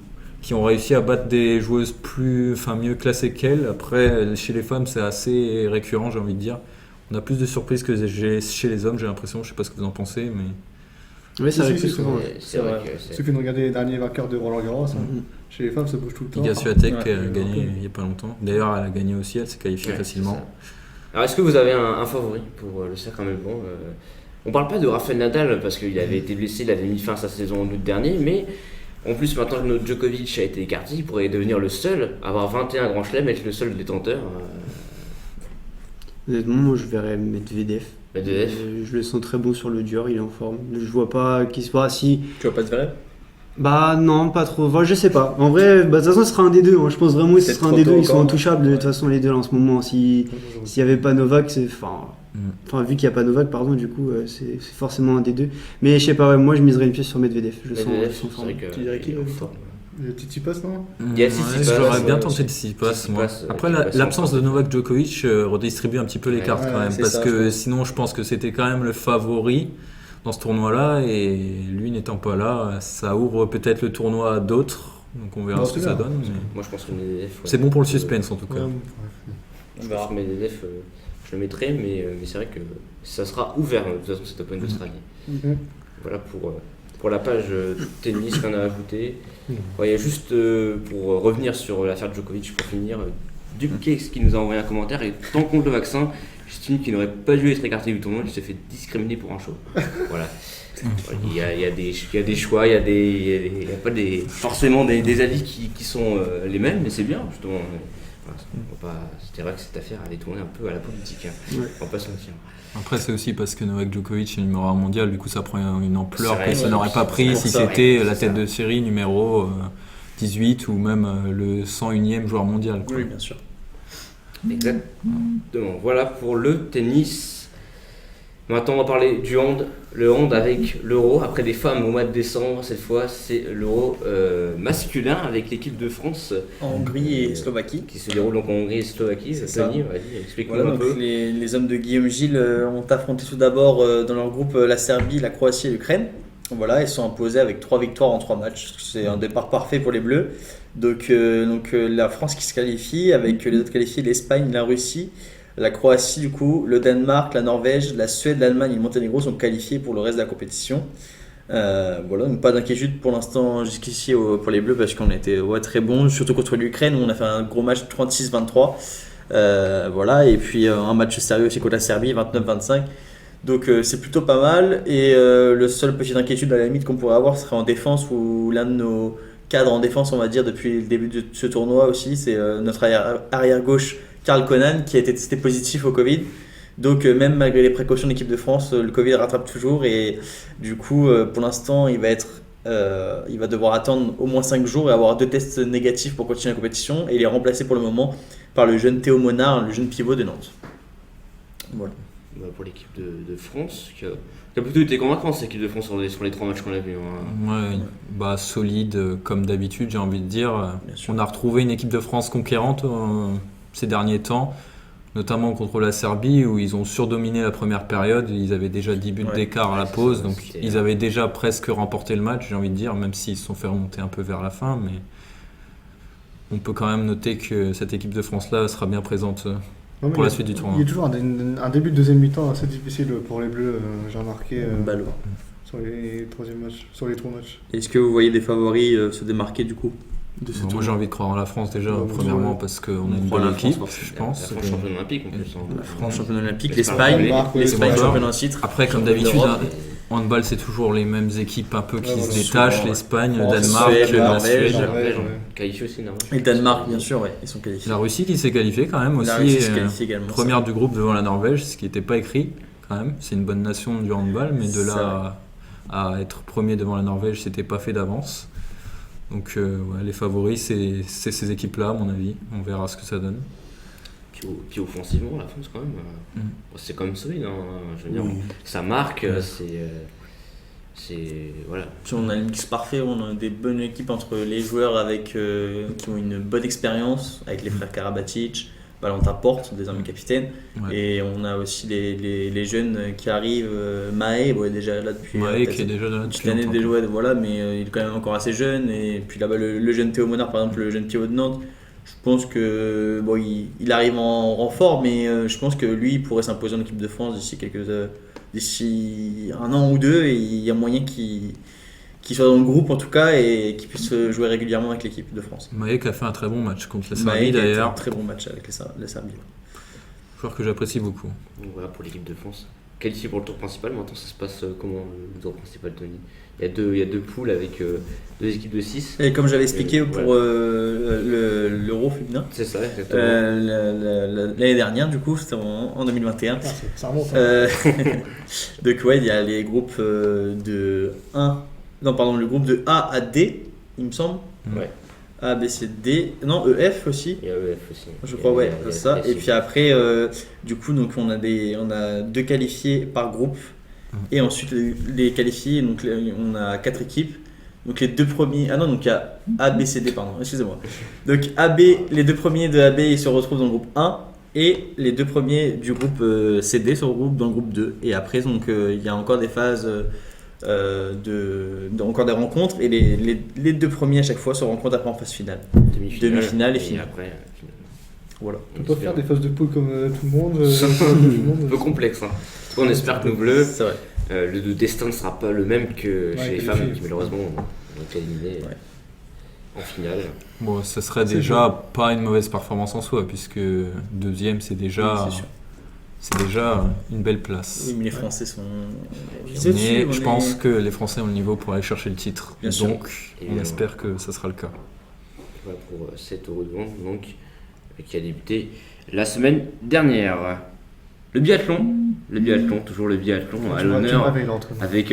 qui ont réussi à battre des joueuses mieux classées qu'elles. Après, chez les femmes, c'est assez récurrent, j'ai envie de dire. On a plus de surprises que chez les hommes, j'ai l'impression. Je ne sais pas ce que vous en pensez, mais... Oui, ça arrive Si, plus souvent. C'est vrai que Il suffit de regarder les derniers vainqueurs de Roland Garros. Chez les femmes, ça bouge tout le temps. Iga Swiatek a gagné il n'y a pas longtemps. D'ailleurs, elle a gagné aussi, elle s'est qualifiée facilement. Alors, est-ce que vous avez un favori pour le cercle Melbourne On parle pas de Rafael Nadal parce qu'il avait été blessé, il avait mis fin à sa saison en août dernier, mais en plus maintenant que notre Djokovic a été écarté, il pourrait devenir le seul à avoir 21 grands chelems, être le seul détenteur. Honnêtement, moi je verrais Medvedev. Je le sens très bon sur le dur, il est en forme. Je vois pas qu'il se passe si. Tu vois pas Zverev ? Bah non, pas trop. Enfin, je sais pas. En vrai, de toute façon, ce sera un des deux. Je pense vraiment que ce sera un des deux. Ils sont intouchables de toute façon les deux là, en ce moment. S'il y avait pas Novak, c'est vu qu'il y a pas Novak, pardon, du coup, c'est forcément un des deux. Mais je sais pas. Moi, je miserais une pièce sur Medvedev. Je sens fort. Tu dirais qui le petit Tsitsipas, non? Il y a Tsitsipas, j'aurais bien tenté de Tsitsipas, moi. Après, l'absence de Novak Djokovic redistribue un petit peu les cartes quand même, parce que sinon, je pense que c'était quand même le favori dans ce tournoi-là, et lui n'étant pas là, ça ouvre peut-être le tournoi à d'autres, donc on verra ce que ça donne. Mais... Moi, je pense que Medvedev. C'est bon pour le suspense en tout cas. Je pense que Medvedev, je le mettrai, mais c'est vrai que ça sera ouvert de toute façon cet Open d'Australie. Voilà pour la page tennis, rien à ajouter. Il y a juste pour revenir sur l'affaire Djokovic pour finir, Dupke qui nous a envoyé un commentaire, et tant contre le vaccin, j'estime qu'il n'aurait pas dû être écarté du tournoi, il s'est fait discriminer pour un show. Voilà. Il y a des choix, il y a pas forcément des avis qui sont les mêmes, mais c'est bien justement. C'était vrai que cette affaire avait tourné un peu à la politique. Ouais. On va pas se mentir. Après, c'est aussi parce que Novak Djokovic est numéro 1 mondial, du coup, ça prend une ampleur C'est vrai, que ça ouais, n'aurait pas c'est pris pour si ça, c'était ouais, la c'est tête ça. de série numéro 18 ou même le 101e joueur mondial. Quoi. Oui, bien sûr. Exactement. Voilà pour le tennis. Maintenant, on va parler du hand. Le hand avec l'Euro. Après des femmes au mois de décembre, cette fois, c'est l'Euro masculin avec l'équipe de France En Hongrie et Slovaquie. qui se déroule donc en Hongrie et Slovaquie. C'est ça. Tony, vas-y, explique-nous Voilà, un donc peu. les hommes de Guillaume Gilles ont affronté tout d'abord dans leur groupe la Serbie, la Croatie et l'Ukraine. Voilà, ils sont imposés avec 3 victoires en 3 matchs. C'est un départ parfait pour les Bleus. Donc la France qui se qualifie avec les autres qualifiés, l'Espagne, la Russie, la Croatie du coup, le Danemark, la Norvège, la Suède, l'Allemagne et le Monténégro sont qualifiés pour le reste de la compétition. Voilà, donc pas d'inquiétude pour l'instant jusqu'ici pour les Bleus parce qu'on a été très bons, surtout contre l'Ukraine où on a fait un gros match 36-23. Voilà, et puis un match sérieux aussi contre la Serbie 29-25. Donc c'est plutôt pas mal. Et le seul petite inquiétude à la limite qu'on pourrait avoir serait en défense où l'un de nos cadres en défense, on va dire, depuis le début de ce tournoi aussi, c'est notre arrière gauche Karl Conan qui a été testé positif au Covid. Donc même malgré les précautions de l'équipe de France, le Covid rattrape toujours et du coup pour l'instant il va devoir attendre au moins 5 jours et avoir 2 tests négatifs pour continuer la compétition et il est remplacé pour le moment par le jeune Théo Monard, le jeune pivot de Nantes. Voilà. Pour l'équipe de France, qui a plutôt été convaincante cette équipe de France sur les 3 matchs qu'on a vus. Ouais, solide comme d'habitude, j'ai envie de dire. Bien sûr. On a retrouvé une équipe de France conquérante ces derniers temps, notamment contre la Serbie où ils ont surdominé la première période. Ils avaient déjà 10 buts d'écart à la pause, donc ils avaient déjà presque remporté le match, j'ai envie de dire, même s'ils se sont fait remonter un peu vers la fin. Mais on peut quand même noter que cette équipe de France-là sera bien présente Non, mais pour la suite du tournoi. Il y a toujours un début de deuxième mi-temps assez difficile pour les Bleus, j'ai remarqué Ballot. sur les 3 matchs. Est-ce que vous voyez des favoris se démarquer du coup de ce Moi tournoi? j'ai envie de croire en la France déjà, Ouais, premièrement ouais. parce qu'on a une On prend la bonne France, équipe, forcément. je pense. La France championne olympique en plus. La France championne olympique, L'Espagne, l'Espagne ouais. championne en titre. Après, comme d'habitude, handball c'est toujours les mêmes équipes un peu qui Ouais, se voilà. détachent, Souvent, l'Espagne, le France, Danemark, Suède, la Norvège. Suède. Ouais. Qualifié aussi, Norvège. Et le Danemark, bien sûr, ils sont qualifiés. La Russie qui s'est qualifiée quand même aussi, La Russie se qualifie également. première du groupe devant la Norvège, ce qui n'était pas écrit quand même. C'est une bonne nation du handball, mais de C'est là à être premier devant la Norvège, c'était pas fait d'avance. Donc les favoris, c'est ces équipes-là, à mon avis. On verra ce que ça donne. Puis offensivement, la France, quand même, c'est quand même solide. Je veux dire, ça marque, voilà. Puis on a le mix parfait, on a des bonnes équipes entre les joueurs qui ont une bonne expérience, avec les frères Karabatic, Valentin Porte, désormais capitaine, Ouais. et on a aussi les jeunes qui arrivent, Mahé, déjà là depuis Maé qui est déjà là depuis l'année longtemps. déjà, voilà, mais il est quand même encore assez jeune, et puis là-bas le jeune Théo Monard, par exemple, le jeune pivot de Nantes, je pense que il arrive en renfort, mais je pense que lui il pourrait s'imposer en équipe de France d'ici 1 an ou 2, et il y a moyen qu'il soit dans le groupe en tout cas et qu'il puisse jouer régulièrement avec l'équipe de France. Maé qui a fait un très bon match contre la Mahé Serbie qui a été un d'ailleurs, très bon match avec la Serbie. joueur que j'apprécie beaucoup. Donc voilà pour l'équipe de France. Qualifié pour le tour principal, maintenant ça se passe comment le tour principal, Tony? Il y a deux poules avec 2 équipes de 6. Et comme j'avais expliqué Voilà. pour l'Euro féminin, C'est ça, exactement. l'année dernière, du coup, c'était en 2021. Ça remonte. Donc, ouais, il y a les groupes le groupe de A à D, il me semble. Ouais. A, B, C, D. Non, EF aussi. Il y a EF aussi. Je crois, ouais, c'est ça. Et puis après, du coup, donc on a 2 qualifiés par groupe. Et ensuite, les qualifiés, donc on a 4 équipes. Donc les 2 premiers. Ah non, donc il y a A, B, C, D, pardon, excusez-moi. Donc les 2 premiers de AB ils se retrouvent dans le groupe 1. Et les 2 premiers du groupe CD se regroupent dans le groupe 2. Et après, donc il y a encore des phases. Encore des rencontres. Et les 2 premiers à chaque fois se rencontrent après en phase finale. Demi-finale et finale. Après, finale. Voilà. On peut pas faire des phases de poule comme tout le monde. Un peu complexe. Hein. En tout cas, on espère que nos bleus, C'est vrai. le destin ne sera pas le même que chez les que les femmes filles. qui malheureusement ont été éliminées en finale. Bon, ce serait C'est déjà pas une mauvaise performance en soi, puisque deuxième, c'est déjà, Oui, c'est sûr. c'est déjà une belle place. Oui, mais les Français sont. Mais je pense que les Français ont le niveau pour aller chercher le titre. Bien sûr. Donc, on Évidemment. espère que ça sera le cas. Voilà pour 7 euros de vente. Donc, qui a débuté la semaine dernière. Le biathlon, toujours le biathlon à Tu l'honneur. m'avais l'entre. Avec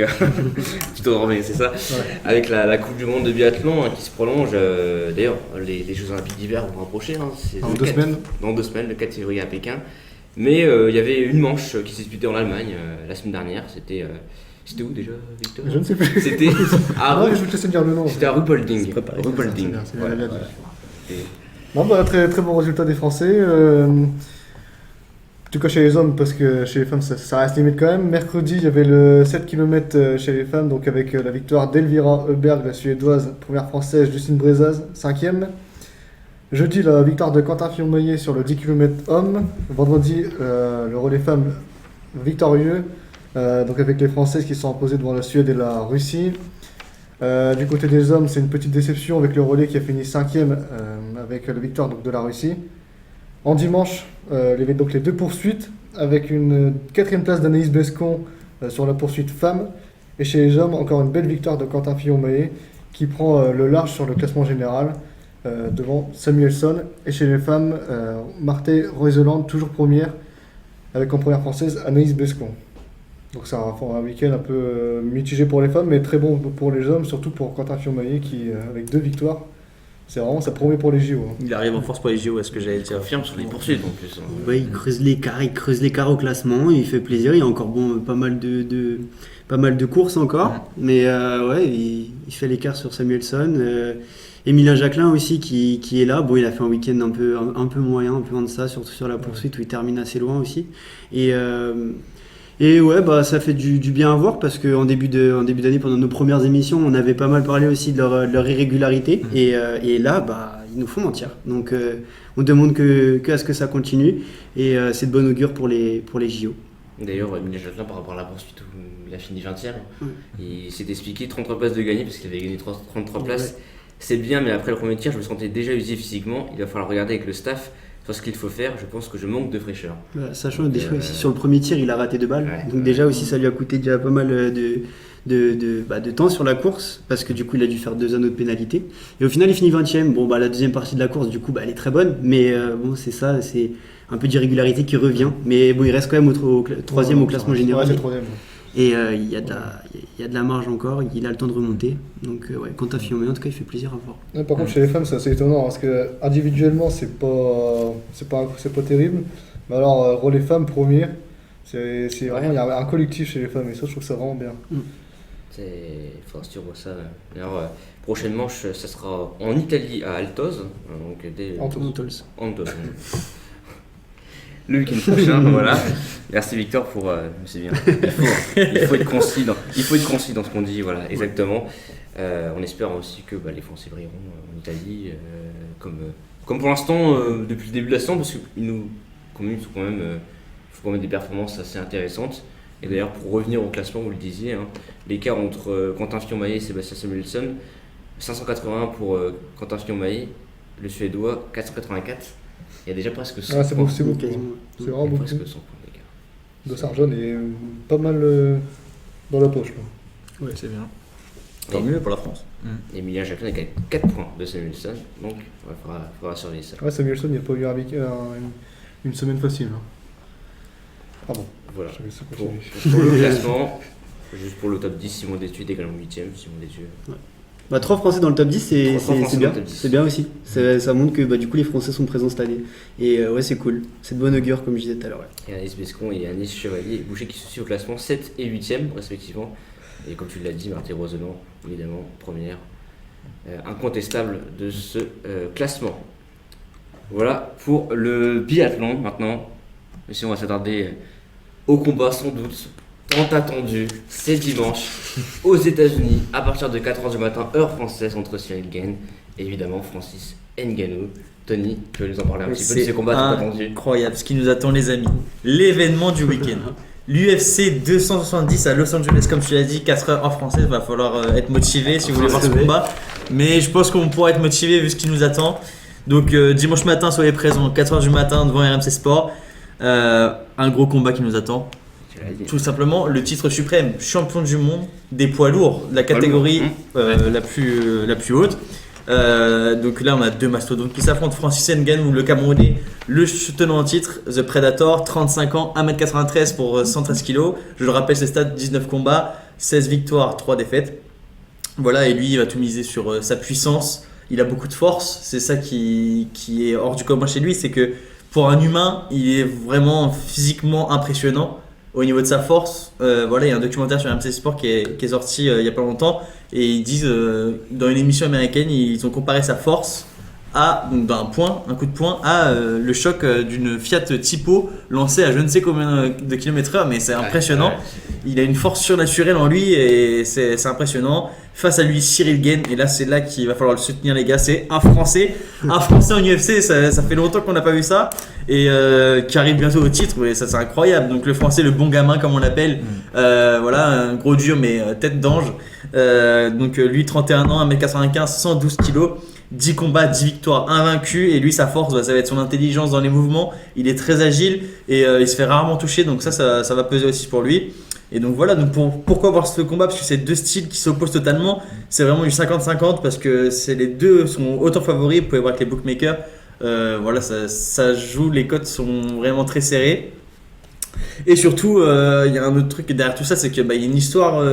tu t'en remets, c'est ça, Ouais. avec la Coupe du Monde de biathlon qui se prolonge. D'ailleurs, les Jeux Olympiques d'hiver vont rapprocher. C'est Dans le 2 semaines. Dans 2 semaines, le 4 février à Pékin. Mais il y avait une manche qui s'est disputée en Allemagne la semaine dernière. C'était où déjà, Victor? Je ne sais plus. C'était Ah ouais, je vais te laisser dire le nom. C'était à Ruhpolding. C'est préparé. Ruhpolding. C'est bien, c'est bien, Voilà, la vie. voilà. Et- Non, bah, très, très bon résultat des Français. En tout cas chez les hommes, parce que chez les femmes, ça reste limite quand même. Mercredi, il y avait le 7 km chez les femmes, donc avec la victoire d'Elvira Heuberg, la suédoise, première française, Justine Brezaz, 5e. Jeudi, la victoire de Quentin Fillon-Maillet sur le 10 km homme. Vendredi, le relais femmes victorieux, donc avec les Françaises qui sont imposées devant la Suède et la Russie. Du côté des hommes, c'est une petite déception avec le relais qui a fini 5e avec la victoire donc, de la Russie. En dimanche, il y avait donc les 2 poursuites avec une 4e place d'Anaïs Bescon sur la poursuite femme. Et chez les hommes, encore une belle victoire de Quentin Fillon-Maillet qui prend le large sur le classement général devant Samuelson. Et chez les femmes, Marthe Reuseland, toujours première, avec en première française Anaïs Bescon. Donc c'est un week-end un peu mitigé pour les femmes, mais très bon pour les hommes, surtout pour Quentin Fillon-Maillet qui, avec 2 victoires, c'est vraiment, ça promet pour les JO. hein. Il arrive en force pour les JO, est-ce que j'allais dire. Confirme sur les poursuites en plus. hein. Ouais, il creuse l'écart au classement, il fait plaisir, il y a encore pas mal de courses encore, mais ouais, il fait l'écart sur Samuelson. Emilien Jacquelin aussi qui est là, bon il a fait un week-end un peu moyen, un peu en deçà, surtout sur la poursuite où il termine assez loin aussi. Et ouais, bah, ça fait du bien à voir parce qu'en début d'année, pendant nos premières émissions, on avait pas mal parlé aussi de leur irrégularité. Et là, bah, ils nous font mentir. Donc on demande à ce que ça continue. Et c'est de bon augure pour les JO. D'ailleurs, Emilien Jacquelin, par rapport à la poursuite où il a fini 20e, Ouais. il s'est expliqué 33 places de gagner parce qu'il avait gagné 33 places. Ouais. C'est bien, mais après le premier tir, je me sentais déjà usé physiquement. Il va falloir regarder avec le staff sur ce qu'il faut faire. Je pense que je manque de fraîcheur. Bah, sachant déjà aussi sur le premier tir, il a raté 2 balles. Ouais. Donc déjà aussi, ça lui a coûté déjà pas mal de temps sur la course parce que du coup, il a dû faire 2 anneaux de pénalité. Et au final, il finit 20e. Bon, bah, la deuxième partie de la course, du coup, bah, elle est très bonne. Mais bon, c'est ça, c'est un peu d'irrégularité qui revient. Mais bon, il reste quand même au 3e au classement général. Ouais, c'est 3e. Et il y a de la marge encore, il a le temps de remonter. Donc ouais, Quentin Fillon-Maillet, en tout cas, il fait plaisir à voir. Ouais, par contre, chez les femmes, c'est assez étonnant parce que individuellement, c'est pas terrible. Mais alors, relais femmes, premier, c'est vraiment, il y a un collectif chez les femmes et ça, je trouve ça vraiment bien. Il faudra que tu revois ça. D'ailleurs, prochaine manche, ça sera en Italie à Altos. Donc, Antos. Antos. Le week-end prochain, voilà. Merci Victor pour. C'est bien. Il faut être concis dans ce qu'on dit, voilà, exactement. On espère aussi que les Français brilleront en Italie, comme pour l'instant depuis le début de la saison, parce qu'ils nous, quand même, faut quand même des performances assez intéressantes. Et d'ailleurs, pour revenir au classement, vous le disiez, hein, l'écart entre Quentin Fillon-Maillet et Sébastien Samuelsson, 581 pour Quentin Fillon-Maillet, le Suédois 484. Il y a déjà presque 100 Ah, c'est points. beaucoup, c'est beaucoup. Quasiment. C'est Il y vraiment a beaucoup. presque 100 points d'écart. De Sarjon est pas mal dans la poche. Là. Ouais, c'est bien. Tant mieux pour la France. Emilien Jacquelin est à 4 points de Samuelsson, donc il faudra surveiller ça. Ouais, Samuelson, il n'y a pas eu une semaine facile. hein. Pardon. Voilà. Je vais se Pour, continuer. pour le classement, juste pour le top 10, Simon Détude également 8ème, Simon Détude. Bah, 3 Français dans le top 10, Trois Français c'est dans bien. le top 10. C'est bien aussi. Ça montre que du coup les Français sont présents cette année. Et ouais, c'est cool. C'est de bonne augure, comme je disais tout à l'heure. Ouais. Et Anaïs Bescon et Anis Chevalier et Boucher qui se suivent au classement 7 et 8ème respectivement. Et comme tu l'as dit, Marthe Roseland, évidemment, première. Incontestable de ce classement. Voilà pour le biathlon maintenant. Mais si on va s'attarder au combat sans doute tant attendu, c'est dimanche aux États-Unis à partir de 4h du matin, heure française, entre Cyril Gane et évidemment Francis Ngannou. Tony, tu veux nous en parler un petit peu de ces combats tant attendus? Incroyable ce qui nous attend, les amis. L'événement du week-end. L'UFC 270 à Los Angeles, comme tu l'as dit, 4h en français. Il va falloir être motivé si vous voulez voir ce combat. Mais je pense qu'on pourra être motivé vu ce qui nous attend. Donc dimanche matin, soyez présents, 4h du matin devant RMC Sport. Un gros combat qui nous attend. Tout simplement le titre suprême, champion du monde des poids lourds, la catégorie la plus haute. Donc là, on a deux mastodontes qui s'affrontent. Francis Ngannou, le Camerounais, le tenant en titre, The Predator, 35 ans, 1m93 pour 113 kg. Je le rappelle, ses stats, 19 combats, 16 victoires, 3 défaites. Voilà, et lui, il va tout miser sur sa puissance. Il a beaucoup de force. C'est ça qui est hors du commun chez lui. C'est que pour un humain, il est vraiment physiquement impressionnant. Au niveau de sa force, voilà, il y a un documentaire sur MC Sport qui est sorti il y a pas longtemps et ils disent dans une émission américaine, ils ont comparé sa force à donc d'un un coup de poing à le choc d'une Fiat Tipo lancée à je ne sais combien de km/h, mais c'est impressionnant. Ouais. Il a une force surnaturelle en lui et c'est impressionnant. Face à lui, Cyril Gane, et là c'est là qu'il va falloir le soutenir les gars, c'est un Français en UFC, ça fait longtemps qu'on n'a pas vu ça, et qui arrive bientôt au titre, et ça c'est incroyable. Donc le Français, le bon gamin comme on l'appelle, voilà, un gros dur mais tête d'ange. Donc lui 31 ans, 1m95, 112 kg, 10 combats, 10 victoires, invaincu, et lui sa force, ça va être son intelligence dans les mouvements, il est très agile et il se fait rarement toucher, donc ça va peser aussi pour lui. Et donc voilà, donc pourquoi voir ce combat? Parce que c'est deux styles qui s'opposent totalement. C'est vraiment du 50-50 parce que les deux sont autant favoris. Vous pouvez voir que les bookmakers, voilà, ça joue, les cotes sont vraiment très serrées. Et surtout, il y a un autre truc derrière tout ça, c'est qu'il y a une histoire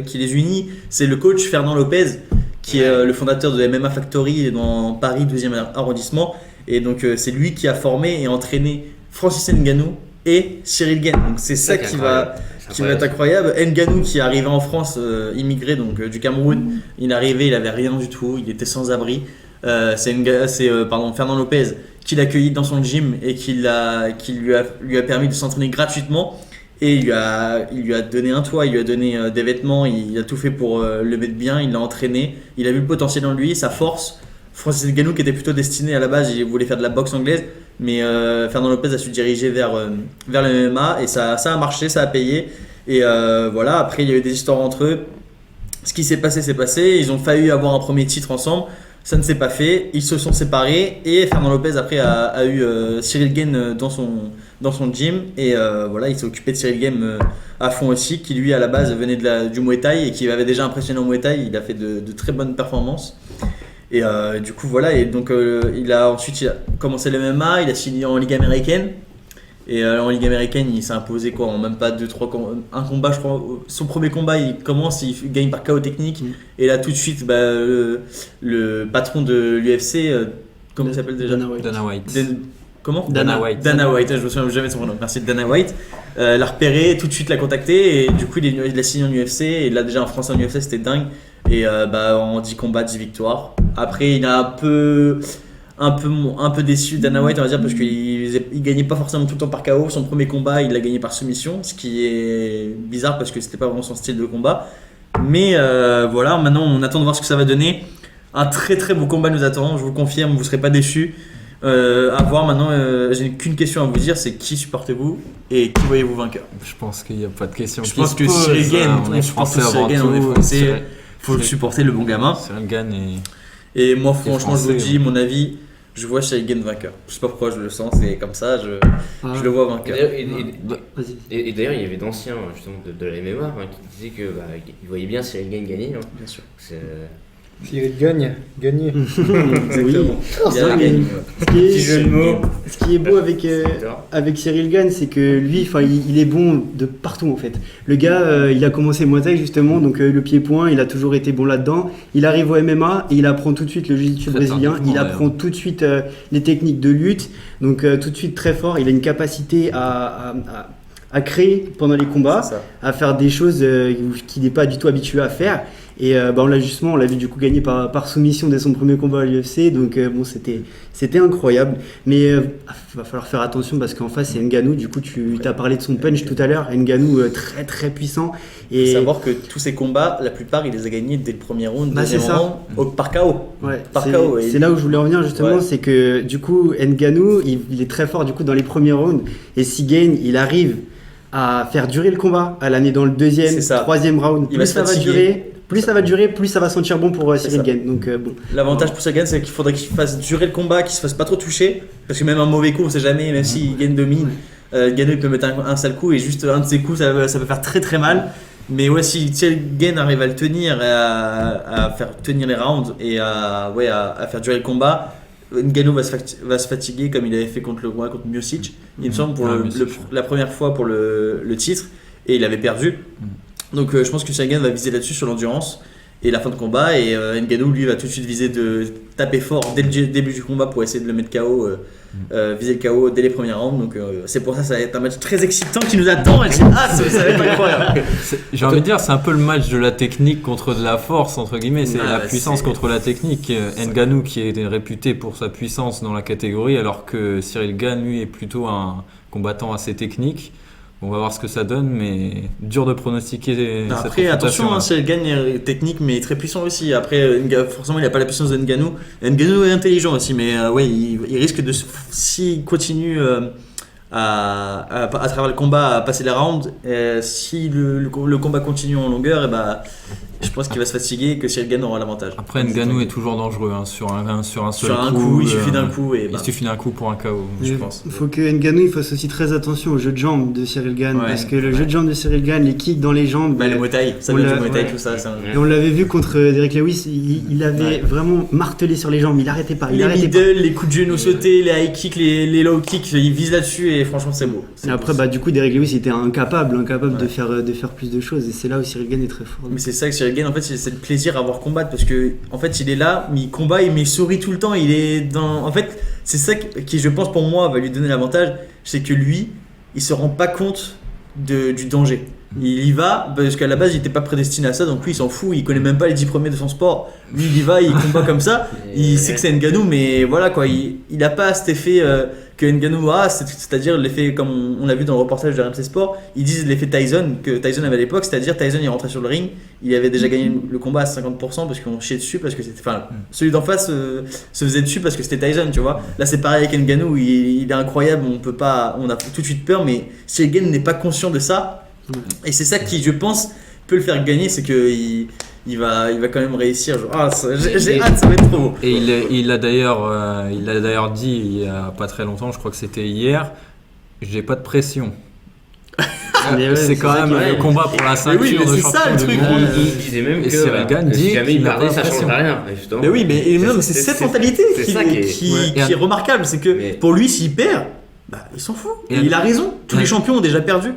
qui les unit. C'est le coach Fernand Lopez, qui est le fondateur de MMA Factory dans Paris 12e arrondissement. Et donc c'est lui qui a formé et entraîné Francis Ngannou et Cyril Gane. Donc c'est ça qui va être incroyable. Ngannou qui est arrivé en France, immigré donc du Cameroun, il est arrivé, il avait rien du tout, il était sans abri. C'est Fernand Lopez qui l'a accueilli dans son gym et qui lui a permis de s'entraîner gratuitement. Et il lui a donné un toit, il lui a donné des vêtements, il a tout fait pour le mettre bien, il l'a entraîné, il a vu le potentiel en lui, sa force. Francis Ngannou qui était plutôt destiné à la base, il voulait faire de la boxe anglaise, mais Fernand Lopez a su diriger vers le MMA et ça a marché, ça a payé. Et voilà, après il y a eu des histoires entre eux. Ce qui s'est passé, ils ont failli avoir un premier titre ensemble, ça ne s'est pas fait, ils se sont séparés et Fernand Lopez après a eu Cyril Gane dans son gym et voilà, il s'est occupé de Cyril Gane à fond aussi, qui lui à la base venait du Muay Thai et qui avait déjà impressionné au Muay Thai, il a fait de très bonnes performances. Et du coup voilà, et donc il a commencé le MMA, il a signé en Ligue américaine. Et en Ligue américaine, il s'est imposé en même pas 2-3 un combat, je crois. Son premier combat, il gagne par KO technique. Et là, tout de suite, le patron de l'UFC, comment il s'appelle déjà? Dana White. Comment? Dana White. Dana White, je me souviens jamais de son nom. Merci, Dana White. L'a repéré, tout de suite l'a contacté. Et du coup, il a signé en UFC. Et là, déjà, un Français en UFC, c'était dingue. Et en 10 combats, 10 victoires. Après, il a un peu déçu Dana White, on va dire, parce qu'il gagnait pas forcément tout le temps par KO. Son premier combat, il l'a gagné par soumission, ce qui est bizarre parce que c'était pas vraiment son style de combat. Mais voilà, maintenant on attend de voir ce que ça va donner. Un très très beau combat nous attend, je vous confirme, vous serez pas déçus. À voir maintenant, j'ai qu'une question à vous dire, c'est qui supportez-vous et qui voyez-vous vainqueur? Je pense qu'il n'y a pas de question. Je pense que Cyril Gane, on est français avant tout. On est français, faut le supporter, le bon gamin. Cyril Gane et moi franchement je vous dis mon avis, je vois Cyril Gane vainqueur. Je sais pas pourquoi je le sens, c'est comme ça, je le vois vainqueur. Et d'ailleurs, il y avait d'anciens justement de la MMA qui disaient qu'ils voyaient bien Cyril Gane gagner. Bien sûr. Cyril gagné. Exactement. Petit jeu de mots. Ce qui est beau avec Cyril Gane, c'est que lui, il est bon de partout en fait. Le gars, il a commencé Muay Thai justement, donc le pied-point, il a toujours été bon là-dedans. Il arrive au MMA et il apprend tout de suite le jiu-jitsu brésilien. Il apprend tout de suite les techniques de lutte, donc tout de suite très fort. Il a une capacité à créer pendant les combats, à faire des choses qu'il n'est pas du tout habitué à faire. Et on l'a vu du coup gagner par soumission dès son premier combat à l'UFC, donc c'était incroyable. Mais il va falloir faire attention parce qu'en face c'est Ngannou, du coup tu as parlé de son punch tout à l'heure, Ngannou très très puissant. Et faut savoir que tous ces combats, la plupart il les a gagnés dès le premier round, deuxième round, par KO. Ouais, c'est là où je voulais en venir justement, c'est que du coup Ngannou il est très fort du coup dans les premiers rounds, et si Gane il arrive à faire durer le combat, à l'amener dans le deuxième, troisième round, plus ça va durer, plus ça va sentir bon pour Cyril Gane. Donc bon. L'avantage pour Cyril Gane, c'est qu'il faudrait qu'il fasse durer le combat, qu'il se fasse pas trop toucher, parce que même un mauvais coup, on sait jamais, même si Gane domine, Gane il peut mettre un sale coup et juste un de ses coups, ça peut faire très très mal. Mais ouais, si Cyril Gane arrive à le tenir, à faire tenir les rounds et à faire durer le combat, Ngannou va se fatiguer comme il avait fait contre Miocic, il me semble, pour la première fois pour le titre, et il avait perdu. Donc je pense que Cyril Gane va viser là-dessus sur l'endurance et la fin de combat, et Ngannou lui va tout de suite viser de taper fort dès le début du combat pour essayer de le mettre KO, viser le KO dès les premiers rounds. Donc c'est pour ça que ça va être un match très excitant qui nous attend, et ça va être incroyable. J'ai envie de dire, c'est un peu le match de la technique contre de la force, entre guillemets, c'est la puissance contre la technique. Ngannou qui est réputé pour sa puissance dans la catégorie, alors que Cyril Gane lui est plutôt un combattant assez technique. On va voir ce que ça donne, mais dur de pronostiquer. Après, attention, Cyril Gane est technique, mais très puissant aussi. Après, forcément, il n'a pas la puissance de Ngannou. Ngannou est intelligent aussi, mais ouais, il risque de, s'il continue à travers le combat à passer les rounds, si le combat continue en longueur, et je pense qu'il va se fatiguer et que Cyril Gane aura l'avantage. Après, Ngannou est toujours dangereux sur un seul sur un coup. Il suffit d'un coup. Il suffit d'un coup pour un KO, je pense. Il faut que Ngannou il fasse aussi très attention au jeu de jambes de Cyril Gane, parce que le jeu de jambes de Cyril Gane, les kicks dans les jambes. Le Muay Thai, ça vient du Muay Thai, tout ça. Et on l'avait vu contre Derrick Lewis, il avait vraiment martelé sur les jambes, il arrêtait pas. Les middle, les coups de genou sautés, les high kicks, les low kicks, il vise là-dessus et franchement c'est beau. Et après, du coup, Derrick Lewis était incapable de faire plus de choses, et c'est là où Cyril Gane est très fort. Mais c'est ça que Cyril Gane, en fait, c'est le plaisir à voir combattre, parce que en fait, il est là, mais il combat, mais il sourit tout le temps. Il est dans. En fait, c'est ça qui, je pense, pour moi, va lui donner l'avantage, c'est que lui, il se rend pas compte du danger. Il y va parce qu'à la base il était pas prédestiné à ça, donc lui il s'en fout, il connaît même pas les 10 premiers de son sport. Lui il y va, il combat comme ça, il sait que c'est Ngannou, mais voilà quoi, il a pas cet effet que Ngannou a, c'est-à-dire l'effet comme on l'a vu dans le reportage de RMC Sport, ils disent l'effet Tyson que Tyson avait à l'époque, c'est-à-dire Tyson il rentrait sur le ring, il avait déjà gagné le combat à 50% parce qu'on chiait dessus, parce que c'était, celui d'en face se faisait dessus parce que c'était Tyson, tu vois. Là c'est pareil avec Ngannou, il est incroyable, on a tout de suite peur, mais si Ngannou n'est pas conscient de ça. Et c'est ça qui, je pense, peut le faire gagner, c'est que il va quand même réussir. J'ai hâte, ça va être trop beau. Et il a d'ailleurs dit il y a pas très longtemps, je crois que c'était hier, j'ai pas de pression. C'est quand même le combat pour la ceinture de champion du monde. Il disait même que Cyril Gane dit si jamais il perdait, ça pression. changerait rien. Justement. Mais oui, mais c'est cette mentalité qui est remarquable, c'est que pour lui, s'il perd, il s'en fout. Et il a raison. Tous les champions ont déjà perdu.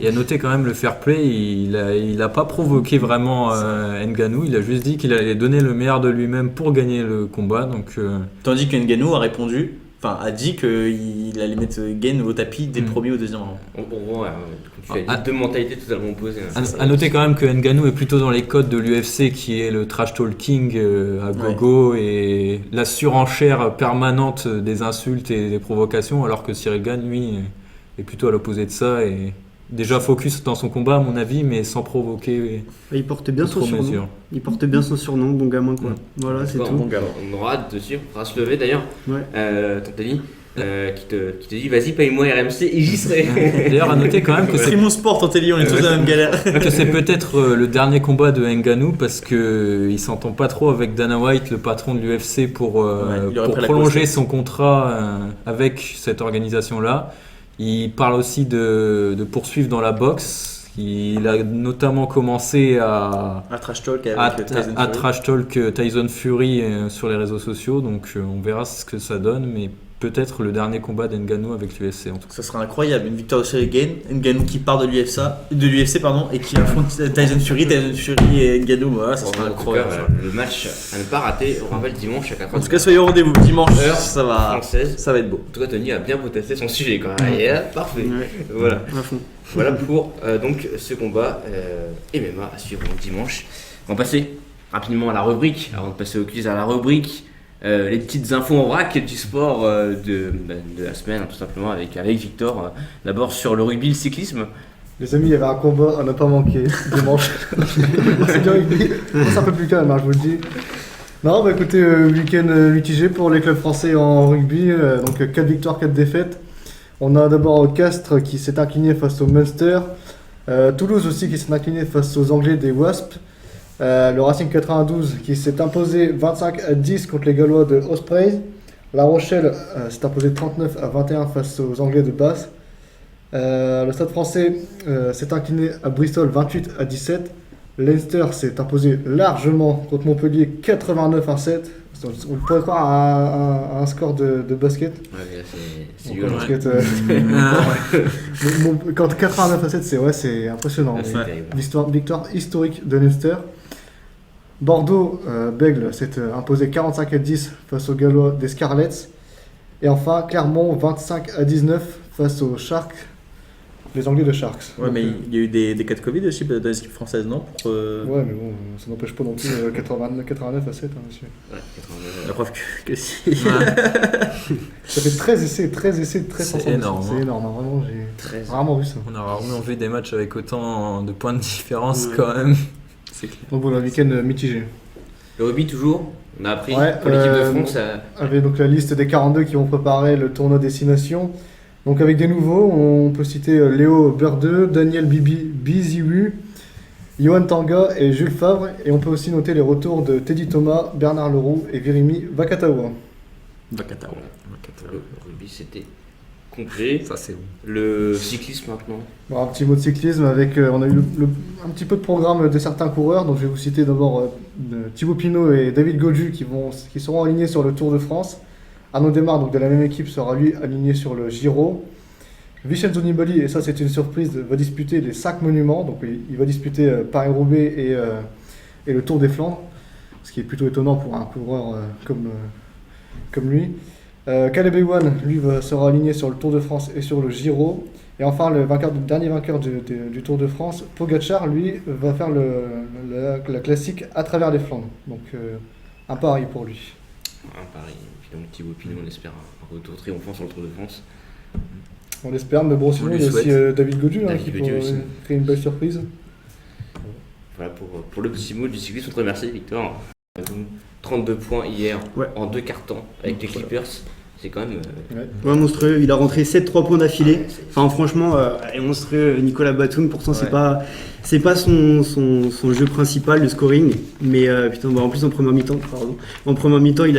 Et à noter quand même le fair play, il a pas provoqué vraiment Ngannou, il a juste dit qu'il allait donner le meilleur de lui-même pour gagner le combat. Donc, tandis que Ngannou a dit qu'il allait mettre Gane au tapis dès le premier ou deuxième round. Tu as deux mentalités totalement opposées. À noter quand même que Ngannou est plutôt dans les codes de l'UFC qui est le trash talking à gogo et la surenchère permanente des insultes et des provocations, alors que Cyril Gane lui est plutôt à l'opposé de ça et déjà focus dans son combat à mon avis, mais sans provoquer. Il porte bien son surnom. Il porte bien son surnom, bon gamin quoi. Voilà, c'est tout. Bon gamin. On aura hâte dessus, on pourra se lever d'ailleurs. Tantali qui te dit vas-y paye-moi RMC et j'y serai. D'ailleurs à noter quand même que c'est mon sport Tantali, on est tous dans la même galère. Que c'est peut-être le dernier combat de Ngannou parce que il s'entend pas trop avec Dana White, le patron de l'UFC, pour prolonger son contrat avec cette organisation là. Il parle aussi de poursuivre dans la boxe. Il a notamment commencé à trash talk Tyson Fury sur les réseaux sociaux. Donc on verra ce que ça donne, mais peut-être le dernier combat d'Ngannou avec l'UFC en tout cas. Ça sera incroyable, une victoire de Cyril Gane, Ngannou qui part de l'UFC et qui affronte Tyson Fury et Ngannou, voilà, ça sera incroyable. Le match à ne pas rater, on rappelle dimanche à 4h. En tout cas, soyez au rendez-vous dimanche, ça va être beau. En tout cas, Tony a bien protesté son sujet quand même. Parfait. Voilà. Voilà pour donc ce combat MMA à suivre dimanche. On va passer rapidement à la rubrique, avant de passer au quiz, à la rubrique. Les petites infos en vrac du sport de la semaine, tout simplement avec Victor. D'abord sur le rugby, le cyclisme. Les amis, il y avait un combat à ne pas manquer dimanche. C'est du rugby. C'est un peu plus calme, je vous le dis. Non, écoutez, week-end mitigé pour les clubs français en rugby. Donc 4 victoires, 4 défaites. On a d'abord Castres qui s'est incliné face au Munster. Toulouse aussi qui s'est incliné face aux Anglais des Wasps. Le Racing 92 qui s'est imposé 25-10 contre les Gallois de Ospreys. La Rochelle s'est imposé 39-21 face aux Anglais de Basse. Le Stade français s'est incliné à Bristol 28-17. Leinster s'est imposé largement contre Montpellier 89-7. On pourrait croire à un score de basket. Ouais, là, c'est Donc, violent. basket, quand 89-7, c'est impressionnant. Ah, c'est Mais terrible. victoire historique de Leinster. Bordeaux, Bègles, s'est imposé 45-10 face aux Gallois des Scarlets. Et enfin, Clermont 25-19 face aux Sharks, les Anglais de Sharks. Ouais, Donc, mais il y a eu des cas de Covid aussi dans les équipes françaises, non ouais, mais bon, ça n'empêche pas non plus 89-7, hein, monsieur. Ouais, 89. La preuve que si. Ça fait 13 essais, 13 C'est 60. énorme, C'est hein. énorme, hein, vraiment, j'ai 13. rarement vu ça. On a rarement vu des matchs avec autant de points de différence Ouais. quand même. C'est clair. Donc voilà, un week-end mitigé. Le rugby, toujours. On a appris Ouais, pour l'équipe de France. Avec donc la liste des 42 qui vont préparer le tournoi Destination. Donc avec des nouveaux, on peut citer Léo Burdeux, Daniel Biziwu, Johan Tanga et Jules Favre. Et on peut aussi noter les retours de Teddy Thomas, Bernard Leroux et Virimi Vakatawa. Vakatawa. Le rugby, c'était complet. Ça, c'est bon. Le cyclisme maintenant. Bon, un petit mot de cyclisme avec, on a eu un petit peu de programme de certains coureurs. Donc je vais vous citer d'abord Thibaut Pinot et David Gaudu qui seront alignés sur le Tour de France. Arnaud Démarre, donc de la même équipe, sera lui aligné sur le Giro. Vincenzo Nibali, et ça c'est une surprise, va disputer les 5 monuments. Donc il va disputer Paris-Roubaix et le Tour des Flandres. Ce qui est plutôt étonnant pour un coureur comme lui. Caleb Ewan, lui, sera aligné sur le Tour de France et sur le Giro. Et enfin, le dernier vainqueur du Tour de France, Pogacar, lui, va faire la classique à travers les Flandres. Donc un pari pour lui. Pareil. Puis donc Thibaut Pinot, on espère un retour triomphant sur le Tour de France. On l'espère, mais bon, sinon lui il y a aussi souhaite. David Gaudu David qui Gaudu pourrait aussi. créer une belle surprise. Voilà pour le petit mot du cyclisme. On te remercie, Victor. 32 points hier Ouais. en 2 cartons avec les Clippers. C'est quand même. Ouais, monstrueux, il a rentré 7-3 points d'affilée. c'est- Enfin, franchement, monstrueux, Nicolas Batum. Pourtant, c'est Ouais. pas son jeu principal, le scoring. Mais putain, bah, en plus, en première mi-temps, il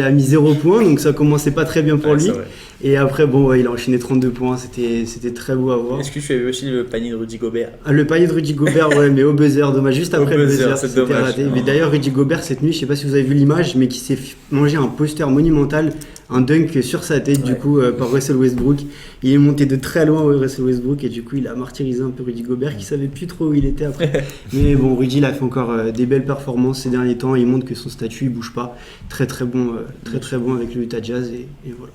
a mis 0 points, donc ça commençait pas très bien pour Ouais, lui. c'est vrai. Et après, bon, ouais, il a enchaîné 32 points, c'était très beau à voir. Est-ce que tu as vu aussi le panier de Rudy Gobert? Ah, le panier de Rudy Gobert, ouais, mais au buzzer, dommage, juste Au après le buzzer, buzzer, c'est c'était dommage. raté. Mais d'ailleurs, Rudy Gobert, cette nuit, je sais pas si vous avez vu l'image, mais qui s'est mangé un poster monumental, un dunk sur sa tête, du Ouais. coup, par Russell Westbrook. Il est monté de très loin, Russell Westbrook, et du coup, il a martyrisé un peu Rudy Gobert, qui savait plus trop où il était après. Mais bon, Rudy, il a fait encore des belles performances ces derniers temps, il montre que son statut, il bouge pas. Très très bon avec le Utah Jazz, et voilà.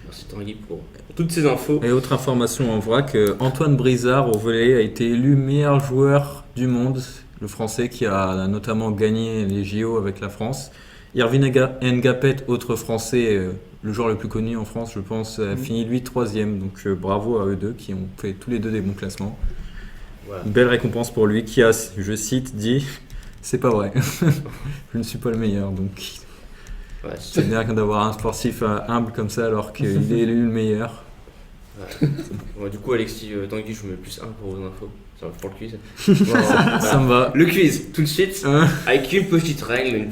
Merci Tanguy pour toutes ces infos. Et autre information en vrac, Antoine Brizard au volley a été élu meilleur joueur du monde, le français qui a notamment gagné les JO avec la France. Irvine Ngapet, autre français, le joueur le plus connu en France je pense, a fini lui 3ème, donc bravo à eux deux qui ont fait tous les deux des bons classements. Voilà. Une belle récompense pour lui qui a, je cite, dit « C'est pas vrai, je ne suis pas le meilleur », donc Ouais, c'est bien d'avoir un sportif humble comme ça alors qu'il est élu le meilleur. Ouais, du coup, Alexis Tanguy, je vous mets plus 1 pour vos infos. Ça va pour le quiz. Ça me va. Le quiz, tout de suite, Hein avec une petite règle.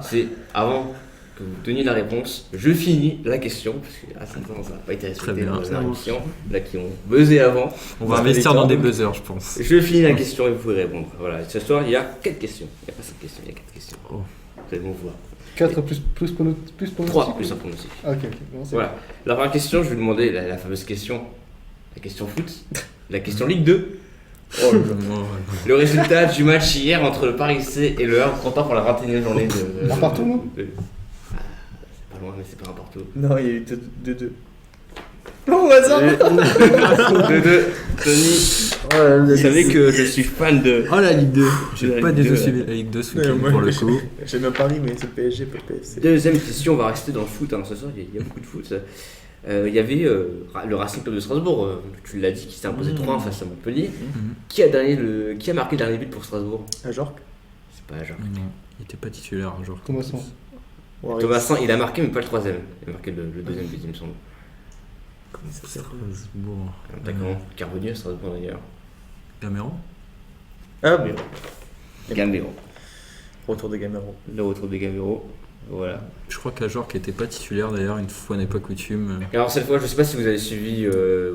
C'est avant que vous donniez la réponse, je finis la question. Parce que ça n'a pas été Très respecté bien. dans la émission. Là, qui ont buzzé avant. On va investir dans des buzzers, je pense. Je finis la question et vous pouvez répondre. Voilà, ce soir, il y a 4 questions. Il n'y a pas 5 questions, il y a 4 questions. Oh. Vous allez voir. 4 plus pronostic. 3 plus un pronostic. Ah, ok, bon, c'est Voilà. La première question, je vais vous demander la fameuse question. La question foot. La question Ligue 2. Oh, Le résultat du match hier entre le Paris FC et le Havre, content pour la 21e journée de. Un partout, non Ah, c'est pas loin, mais c'est pas un partout. Non, il y a eu 2-2. Oh, hasard 2-2. Tony, vous savez que je suis fan de. Oh la Ligue 2. J'ai pas du tout suivi la Ligue 2 ce week-end moi, pour le coup. J'ai même Paris, mais c'est le PSG, pas le PFC. Deuxième question, on va rester dans le foot. Ce soir, il y a beaucoup de foot. Il y avait le Racing Club de Strasbourg, tu l'as dit, qui s'est imposé 3-1 face à Montpellier. Qui a marqué le dernier but pour Strasbourg? À Jorque. C'est pas Jean. Non, il était pas titulaire un jour. Thomasson. Thomasin, il a marqué, mais pas le troisième. Il a marqué le deuxième but, il me semble. Comment ça s'appelle Strasbourg. Un attaquant Carbonier à Strasbourg d'ailleurs. Gamero. Ah, mais Gamero. retour de Gamero. Le retour de Gamero. Voilà. Je crois qu'Ajor qui n'était pas titulaire d'ailleurs, une fois n'est pas coutume. Et alors cette fois, je ne sais pas si vous avez suivi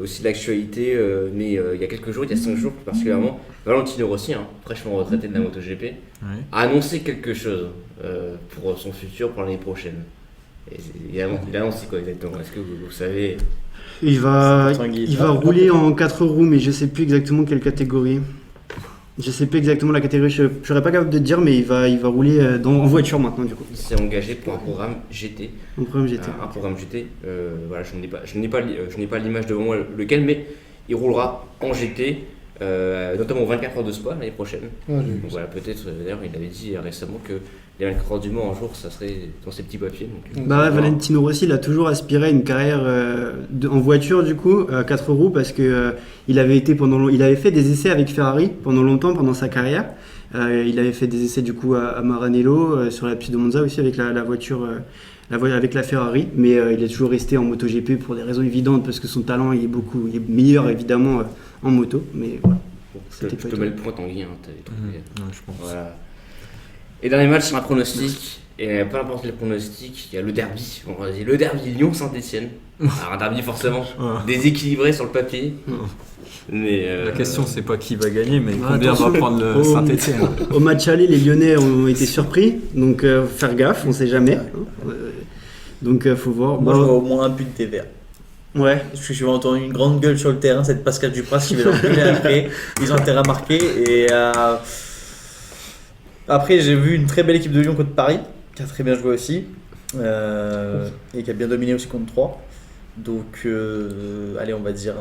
aussi l'actualité, mais il y a quelques jours, il y a 5 jours plus particulièrement, Valentino Rossi, fraîchement retraité de la MotoGP, Ouais. a annoncé quelque chose pour son futur pour l'année prochaine. Et il a annoncé quoi exactement? Est-ce que vous savez? Il va Tanguy. rouler en 4 roues, mais je sais plus exactement quelle catégorie. Je sais plus exactement la catégorie, je serais pas capable de te dire, mais il va rouler en voiture maintenant du coup. Il s'est engagé pour un programme GT. En programme GT. Un programme GT. Voilà, je n'ai pas l'image devant moi lequel, mais il roulera en GT, notamment aux 24 heures de Spa l'année prochaine. Ouais, j'ai vu Donc voilà, peut-être, d'ailleurs, il avait dit récemment que les 24 heures du Mans un jour, ça serait dans ses petits papiers. Donc, Bah ouais, Valentino Rossi, il a toujours aspiré à une carrière en voiture du coup, 4 roues, parce que il avait fait des essais avec Ferrari pendant longtemps, pendant sa carrière. Il avait fait des essais du coup à Maranello, sur la piste de Monza aussi avec la voiture, avec la Ferrari, mais il est toujours resté en MotoGP pour des raisons évidentes, parce que son talent il est meilleur évidemment en moto, mais voilà. bon, C'était je pas te mets le point, Tanguy, t'avais trouvé. Ouais, je pense. Voilà. Et dernier match, c'est un pronostic. Et peu importe les pronostics, il y a le derby. On va dire le derby Lyon-Saint-Etienne. Alors un derby forcément Ouais. déséquilibré sur le papier. Mais La question c'est pas qui va gagner, mais Ah, combien attention. va prendre le Saint-Etienne. Au match aller, les Lyonnais ont été surpris, donc faire gaffe, on sait jamais. Donc faut voir. Moi, je vois au moins un but des Verts. Ouais. Parce que je vais entendre une grande gueule sur le terrain, cette Pascal Dupras qui va leur gueuler après. Ils ont intérêt à marquer. Et après, j'ai vu une très belle équipe de Lyon contre Paris, qui a très bien joué aussi. Et qui a bien dominé aussi contre 3. Donc, allez, on va dire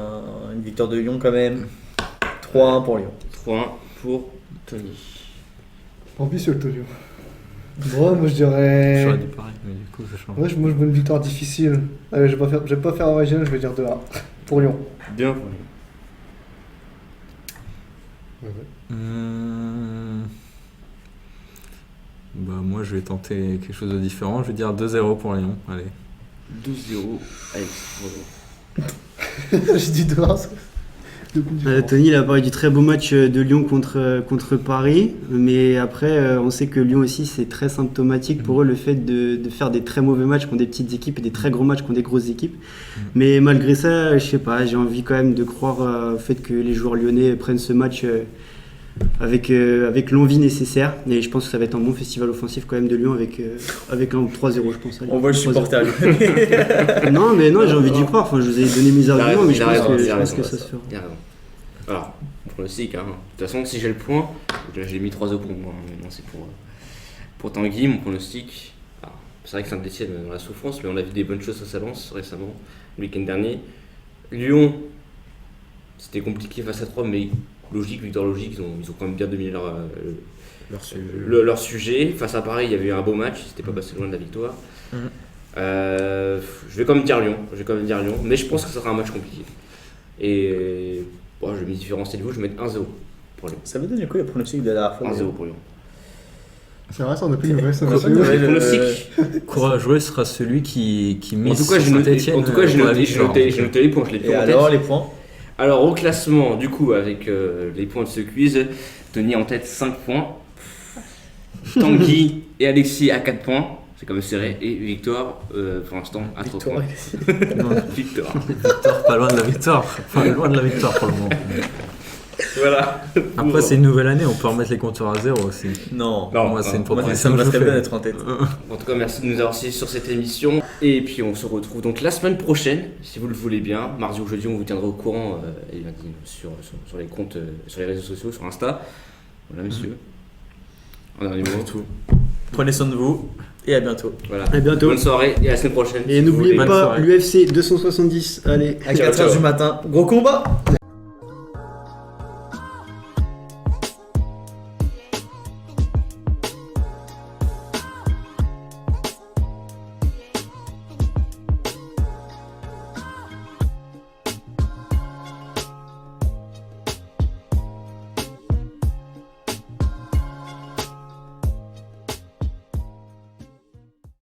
une victoire de Lyon quand même. 3-1 pour Lyon. 3-1 pour Tony. Ambitieux le Tokyo. Moi, je J'aurais dirais. dit pareil, mais du coup je change. Moi, je veux une victoire difficile. Allez, je vais pas faire original, je vais dire 2-1 pour Lyon. Bien pour Lyon. Bah moi je vais tenter quelque chose de différent, je vais dire 2-0 pour Lyon. Allez. 2-0. Alex, bravo. J'ai dit 2-1. Tony, il a parlé du très beau match de Lyon contre Paris, mais après, on sait que Lyon aussi, c'est très symptomatique pour eux le fait de faire des très mauvais matchs contre des petites équipes et des très gros matchs contre des grosses équipes. Mais malgré ça, je sais pas, j'ai envie quand même de croire au fait que les joueurs lyonnais prennent ce match avec l'envie nécessaire. Et je pense que ça va être un bon festival offensif quand même de Lyon avec un 3-0, je pense. Allez, On voit le 3-0. supporter lyonnais. Non, mais non, j'ai envie d'y croire. Enfin, je vous ai donné mes arguments, mais je pense que ça se fera. Il a raison. Alors, pronostic, de toute façon, si j'ai le point, là, j'ai mis 3-0 pour moi. Maintenant, c'est pour Tanguy, mon pronostic. Alors, c'est vrai que Saint-Etienne est dans la souffrance, mais on a vu des bonnes choses à Lens récemment, le week-end dernier. Lyon, c'était compliqué face à 3, mais logique, victoire logique, ils ont quand même bien dominé leur sujet. Face à Paris, il y avait eu un beau match, ils n'étaient pas passés loin de la victoire. Je vais quand même dire Lyon, mais je pense que ça sera un match compliqué. Et bon, je vais me différencier de vous, je vais mettre 1-0 pour Lyon. Ça veut donner quoi le pronostic de la dernière fois 1-0 pour Lyon. C'est vrai, ça, on a plus de nouvelles. Ça Ouais, va ouais, pas. le- Pronostic. Courageux sera celui qui En mise tout cas, j'ai noté, Saint-Etienne. j'ai noté les points, je l'ai Et plus en tête. alors, les points? Alors au classement, du coup, avec les points de ce quiz, Tony en tête 5 points, Tanguy et Alexis à 4 points, c'est quand même serré, et Victoire pour l'instant à 3 points. Victoire. Victoire, pas loin de la victoire. Enfin, loin de la victoire pour le moment. Voilà. Après, c'est une nouvelle année, on peut remettre les compteurs à zéro aussi. Non. Non, Moi, c'est une Moi, proposition ça me que je serait bien fais. d'être en tête. En tout cas, merci de nous avoir suivis sur cette émission. Et puis, on se retrouve donc la semaine prochaine, si vous le voulez bien. Mardi ou jeudi, on vous tiendra au courant et lundi, sur les comptes, sur les réseaux sociaux, sur Insta. Voilà, monsieur. En dernier mot. Tout. Prenez soin de vous et à bientôt. Voilà. À bientôt. Bonne soirée et à la semaine prochaine. Et si vous n'oubliez voulez. bonne pas soirée. l'UFC 270. Allez. À Ciao, 4h ciao. du matin, gros combat!